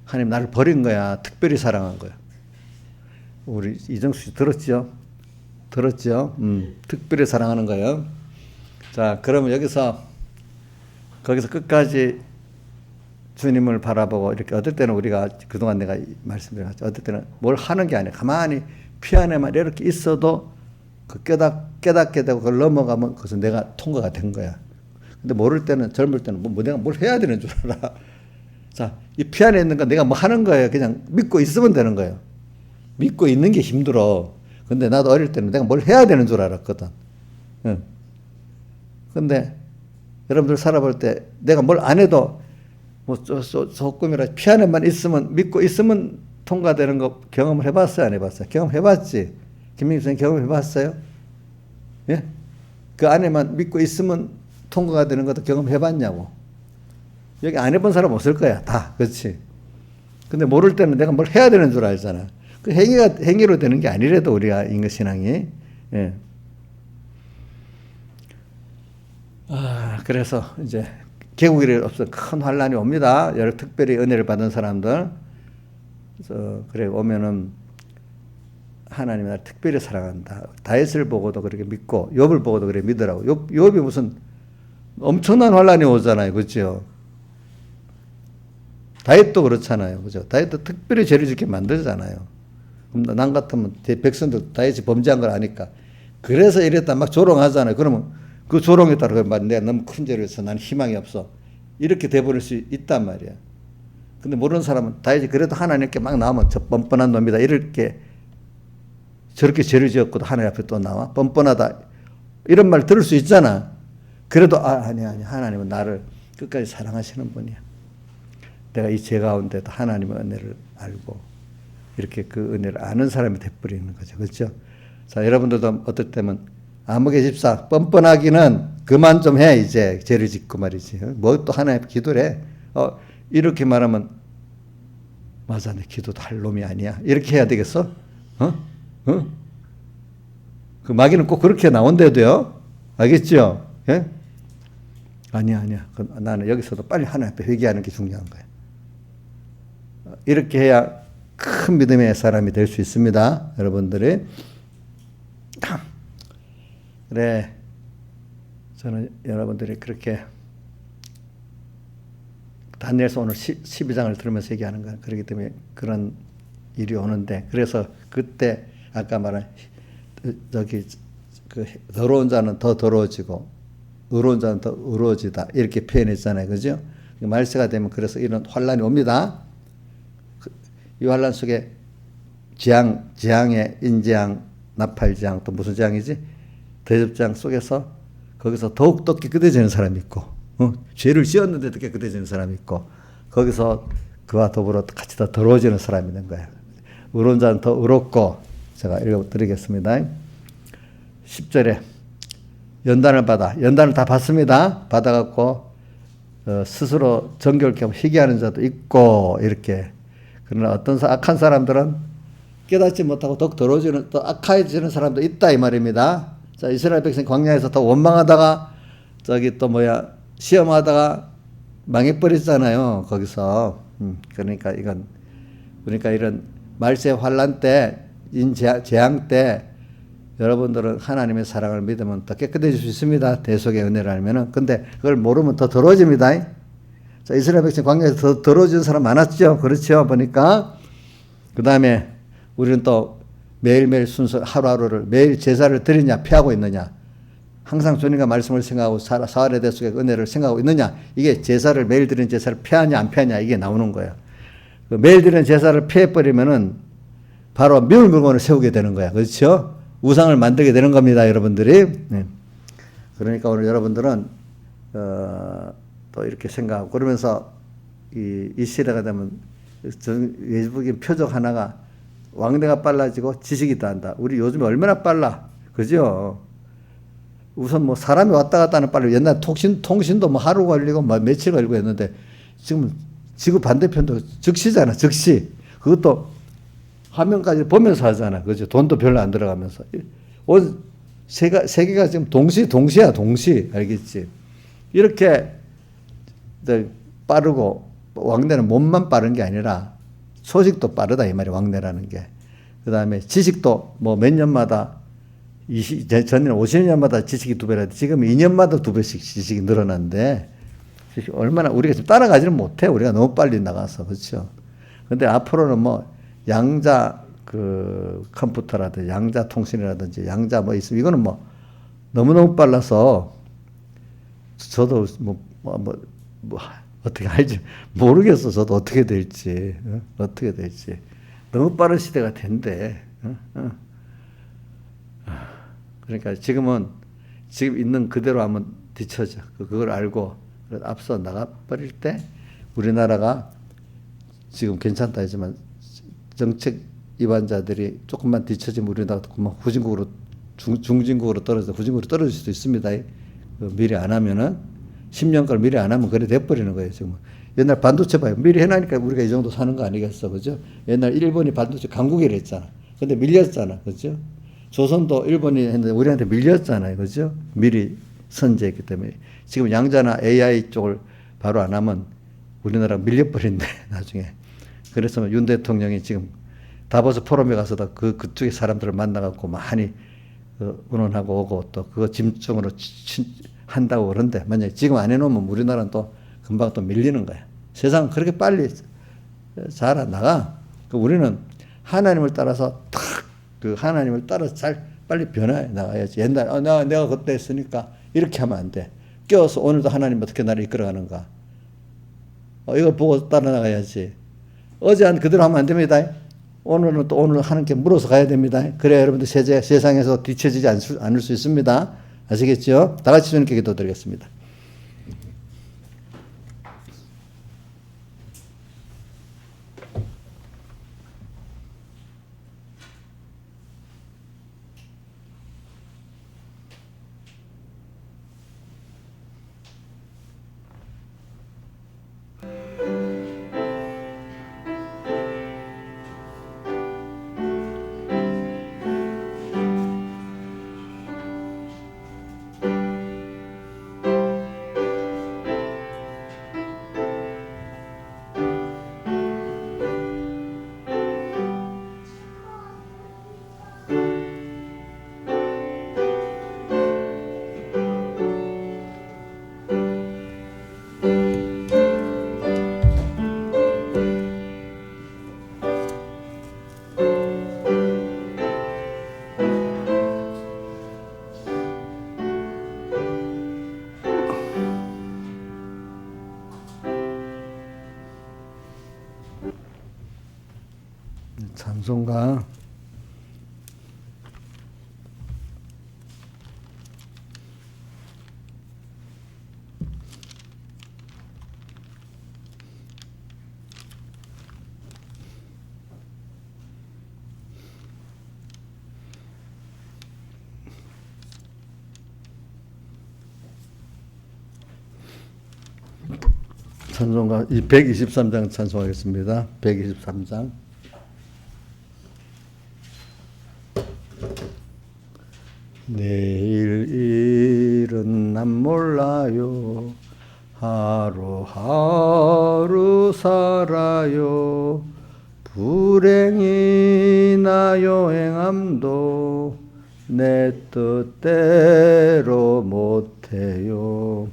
하나님 나를 버린 거야. 특별히 사랑한 거야. 우리 이정수 씨 들었죠? 특별히 사랑하는 거예요. 자, 그러면 거기서 끝까지 주님을 바라보고 이렇게 어떨 때는 우리가 그동안 내가 말씀드렸죠. 어떨 때는 뭘 하는 게 아니라 가만히 피 안에만 이렇게 있어도 깨닫게 되고 그걸 넘어가면 그것은 내가 통과가 된 거야. 근데 모를 때는 젊을 때는 내가 뭘 해야 되는 줄 알아. 자, 이 피 안에 있는 건 내가 뭐 하는 거예요. 그냥 믿고 있으면 되는 거예요. 믿고 있는 게 힘들어. 근데 나도 어릴 때는 내가 뭘 해야 되는 줄 알았거든. 근데 여러분들 살아볼 때 내가 뭘 안 해도 뭐 조금이라 피안에만 있으면 믿고 있으면 통과되는 거 경험을 해봤어요? 안 해봤어요? 경험해봤지? 김민기 선생님 경험해봤어요? 예? 그 안에만 믿고 있으면 통과가 되는 것도 경험해봤냐고. 여기 안 해본 사람 없을 거야. 다. 그렇지? 근데 모를 때는 내가 뭘 해야 되는 줄 알잖아. 그 행위로 되는 게 아니래도 우리가 인간신앙이. 예. 그래서 이제 개국일에 없어 큰 환란이 옵니다. 여러 특별히 은혜를 받은 사람들. 그래서 그래 오면은 하나님이 나를 특별히 사랑한다. 다윗을 보고도 그렇게 믿고 욥을 보고도 그렇게 믿으라고. 욥이 무슨 엄청난 환란이 오잖아요. 그렇죠? 다윗도 그렇잖아요. 그죠? 다윗도 특별히 죄를 짓게 만들잖아요. 그럼 난 같으면 백성들 다윗이 범죄한 걸 아니까 그래서 이랬다 막 조롱하잖아요. 그러면 그 조롱에 따라 내가 너무 큰 죄를 해서 난 희망이 없어. 이렇게 돼버릴 수 있단 말이야. 근데 모르는 사람은 다윗이 그래도 하나님께 막 나오면 저 뻔뻔한 놈이다. 이렇게 저렇게 죄를 지었고도 하나님 앞에 또 나와. 뻔뻔하다. 이런 말 들을 수 있잖아. 그래도 아니 하나님은 나를 끝까지 사랑하시는 분이야. 내가 이 죄 가운데도 하나님의 은혜를 알고 이렇게 그 은혜를 아는 사람이 돼버리는 거죠. 그렇죠? 자, 여러분들도 어떨 때면 아무개 집사 뻔뻔하기는 그만 좀 해. 이제 죄를 짓고 말이지. 뭐 또 하나님 기도를 해. 이렇게 말하면 맞아, 내 기도도 할 놈이 아니야. 이렇게 해야 되겠어? 그 마귀는 꼭 그렇게 나온대도요. 알겠죠? 예? 아니야. 나는 여기서도 빨리 하나님 앞에 회개하는 게 중요한 거야. 이렇게 해야 큰 믿음의 사람이 될 수 있습니다. 여러분들이. 그래. 저는 여러분들이 그렇게 다니엘서 오늘 12장을 들으면서 얘기하는 거야. 그렇기 때문에 그런 일이 오는데 그래서 그때 아까 말한 저기 그 더러운 자는 더 더러워지고 의로운 자는 더 의로워지다 이렇게 표현했잖아요. 그죠? 말세가 되면 그래서 이런 환란이 옵니다. 이 환란 속에 재앙의 인재앙, 나팔재앙 또 무슨 재앙이지? 대접재앙 속에서 거기서 더욱더 깨끗해지는 사람이 있고 죄를 지었는데도 깨끗해지는 사람이 있고 거기서 그와 더불어 같이 더 더러워지는 사람이 있는 거예요. 의로운 자는 더 의롭고 제가 읽어드리겠습니다. 10절에 연단을 다 받습니다. 받아갖고 스스로 정결케 하고 회개하는 자도 있고 이렇게. 그러나 어떤 악한 사람들은 깨닫지 못하고 더욱 더러워지는 또 악해지는 사람도 있다 이 말입니다. 자, 이스라엘 백성 광야에서 더 원망하다가 저기 또 시험하다가 망해버렸잖아요. 거기서. 그러니까 이런 말세 환란 때, 재앙 때 여러분들은 하나님의 사랑을 믿으면 더 깨끗해질 수 있습니다. 대속의 은혜를 알면은. 근데 그걸 모르면 더 더러워집니다. 자, 이스라엘 백성 광야에서 더 더러워지는 사람 많았죠. 그렇죠. 보니까. 그 다음에 우리는 또 매일매일 순서 하루하루를 매일 제사를 드리냐 피하고 있느냐. 항상 주님과 말씀을 생각하고 사활의 대속의 은혜를 생각하고 있느냐. 이게 제사를 매일 드리는 제사를 피하냐 안 피하냐 이게 나오는 거예요. 그 매일 드리는 제사를 피해버리면은 바로 미울 물건을 세우게 되는 거야. 그렇죠? 우상을 만들게 되는 겁니다. 여러분들이. 네. 그러니까 오늘 여러분들은 또 이렇게 생각하고 그러면서 이 시대가 되면 외국인 표적 하나가 왕래가 빨라지고 지식이 더한다. 우리 요즘에 얼마나 빨라. 그죠? 우선 사람이 왔다 갔다 하는 빨라. 옛날 통신도 하루 걸리고 며칠 걸리고 했는데 지금 지구 반대편도 즉시잖아. 즉시. 그것도 화면까지 보면서 하잖아. 그죠? 돈도 별로 안 들어가면서. 세계가 지금 동시야. 알겠지? 이렇게 빠르고 왕래는 몸만 빠른 게 아니라 소식도 빠르다 이 말이 왕래라는 게. 그 다음에 지식도 몇 년마다 전에는 50년마다 지식이 2배라 지금 2년마다 2배씩 지식이 늘어난데 얼마나 우리가 지금 따라가지는 못해. 우리가 너무 빨리 나가서. 그렇죠. 근데 앞으로는 양자 컴퓨터라든지 양자 통신이라든지 양자 있으면 이거는 너무너무 빨라서 저도 어떻게 알지 모르겠어. 저도 어떻게 될지. 너무 빠른 시대가 된대. 그러니까 지금 있는 그대로 하면 뒤처져. 그걸 알고 앞서 나가버릴 때 우리나라가 지금 괜찮다 하지만 정책 위반자들이 조금만 뒤처지면 우리나라가 그만 후진국으로 중진국으로 후진국으로 떨어질 수도 있습니다. 미리 안 하면은 10년간 미리 안 하면 그래 돼버리는 거예요. 지금 옛날 반도체 봐요. 미리 해놔니까 우리가 이 정도 사는 거 아니겠어, 그죠? 옛날 일본이 반도체 강국이라 했잖아. 근데 밀렸잖아, 그죠? 조선도 일본이 했는데 우리한테 밀렸잖아요, 그죠? 미리 선제했기 때문에 지금 양자나 AI 쪽을 바로 안 하면 우리나라 밀려버린대 나중에. 그래서 윤 대통령이 지금 다보스 포럼에 가서도 그쪽의 사람들을 만나갖고 많이 의논하고 오고 또 그거 짐승으로 한다고 그러는데 만약에 지금 안 해놓으면 우리나라는 또 금방 또 밀리는 거야. 세상은 그렇게 빨리 자라나가. 우리는 하나님을 따라서 하나님을 따라서 잘 빨리 변해 나가야지. 옛날 내가 그때 했으니까 이렇게 하면 안 돼. 껴서 오늘도 하나님 어떻게 나를 이끌어가는가. 이걸 보고 따라 나가야지. 어제 한 그대로 하면 안 됩니다. 오늘은 또 오늘 하나님께 물어서 가야 됩니다. 그래야 여러분들 세상에서 뒤처지지 않을 수 있습니다. 아시겠죠? 다 같이 주님께 기도드리겠습니다. 찬송가 찬송가 123장 찬송하겠습니다. 123장. 내일 일은 난 몰라요. 하루하루 살아요. 불행이나 여행함도 내 뜻대로 못해요.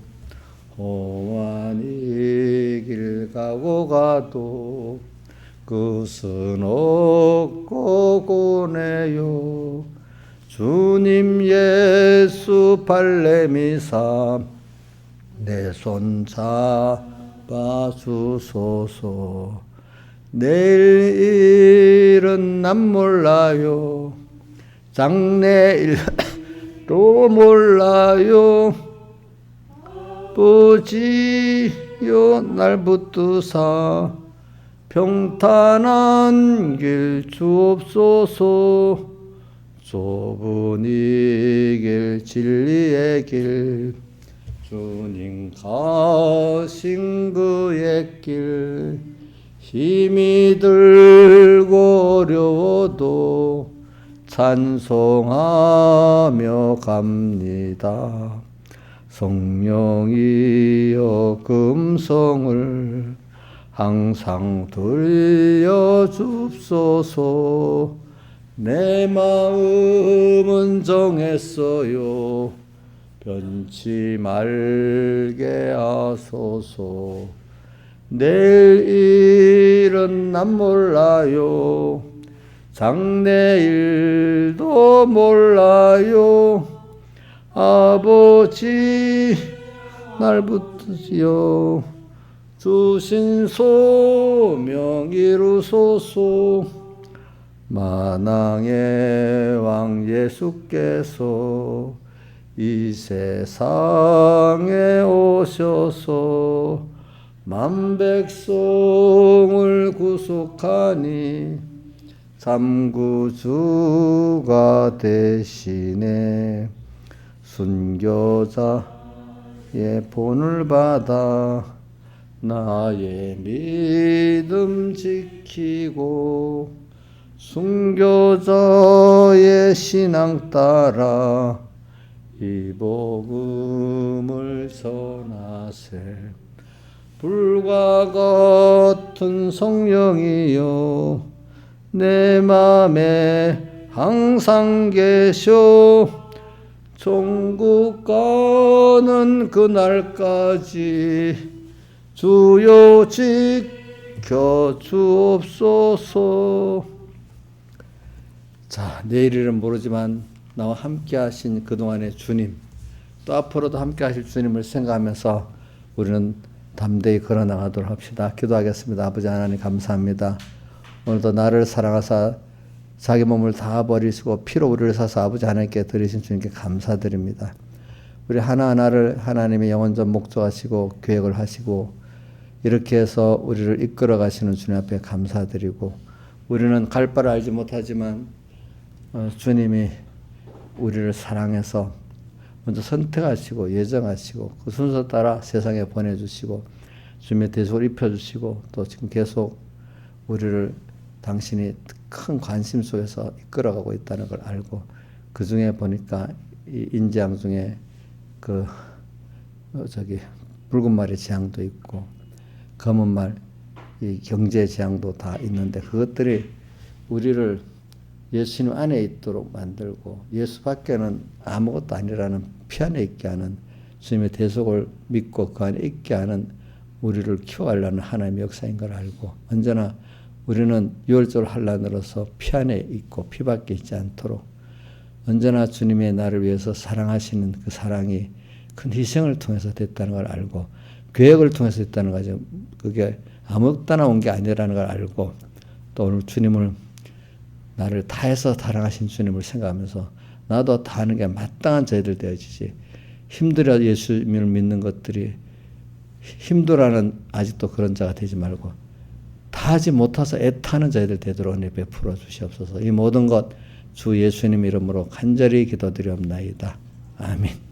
험한 이 길 가고 가도 끝은 없고 고네요. 주님 예수 발레미사 내 손 잡아 주소서. 내일 일은 난 몰라요. 장래일도 몰라요. 아버지여 날 붙드사 평탄한 길 주옵소서. 좁은 이 길 진리의 길 주님 가신 그의 길 힘이 들고 어려워도 찬송하며 갑니다. 성령이여 금성을 항상 들려줍소서. 내 마음은 정했어요. 변치 말게 하소서. 내일 일은 난 몰라요. 장래일도 몰라요. 아버지 날 붙드시어 주신 소명 이루소서. 만왕의 왕 예수께서 이 세상에 오셔서 만백성을 구속하니 참구주가 되시네. 순교자의 본을 받아 나의 믿음 지키고 순교자의 신앙 따라 이 복음을 전하세. 불과 같은 성령이여 내 맘에 항상 계셔. 천국 가는 그날까지 주여 지켜 주옵소서. 자, 내일은 모르지만 나와 함께 하신 그동안의 주님, 또 앞으로도 함께 하실 주님을 생각하면서 우리는 담대히 걸어나가도록 합시다. 기도하겠습니다. 아버지 하나님 감사합니다. 오늘도 나를 사랑하사 자기 몸을 다 버리시고 피로 우리를 사서 아버지 하나님께 드리신 주님께 감사드립니다. 우리 하나하나를 하나님의 영원전 목적하시고 계획을 하시고 이렇게 해서 우리를 이끌어 가시는 주님 앞에 감사드리고, 우리는 갈 바를 알지 못하지만 주님이 우리를 사랑해서 먼저 선택하시고 예정하시고 그 순서 따라 세상에 보내주시고 주님의 대속을 입혀주시고 또 지금 계속 우리를 당신이 큰 관심 속에서 이끌어가고 있다는 걸 알고, 그 중에 보니까 이 인재양 중에 붉은 말의 재앙도 있고 검은 말 이 경제 재앙도 다 있는데, 그것들이 우리를 예수님 안에 있도록 만들고 예수 밖에는 아무것도 아니라는 피 안에 있게 하는, 주님의 대속을 믿고 그 안에 있게 하는 우리를 키워가려는 하나님의 역사인 걸 알고, 언제나 우리는 유월절 환란으로서 피 안에 있고 피 밖에 있지 않도록 언제나 주님의 나를 위해서 사랑하시는 그 사랑이 큰 희생을 통해서 됐다는 걸 알고, 계획을 통해서 됐다는 거죠. 그게 아무 때나 온 게 아니라는 걸 알고, 또 오늘 주님을 나를 다해서 사랑하신 주님을 생각하면서 나도 다하는 게 마땅한 저희들 되어지지, 힘들어 예수님을 믿는 것들이 힘들어하는 아직도 그런 자가 되지 말고 다 하지 못해서 애타는 저희들 되도록 은혜 베풀어 주시옵소서. 이 모든 것 주 예수님 이름으로 간절히 기도드리옵나이다. 아멘.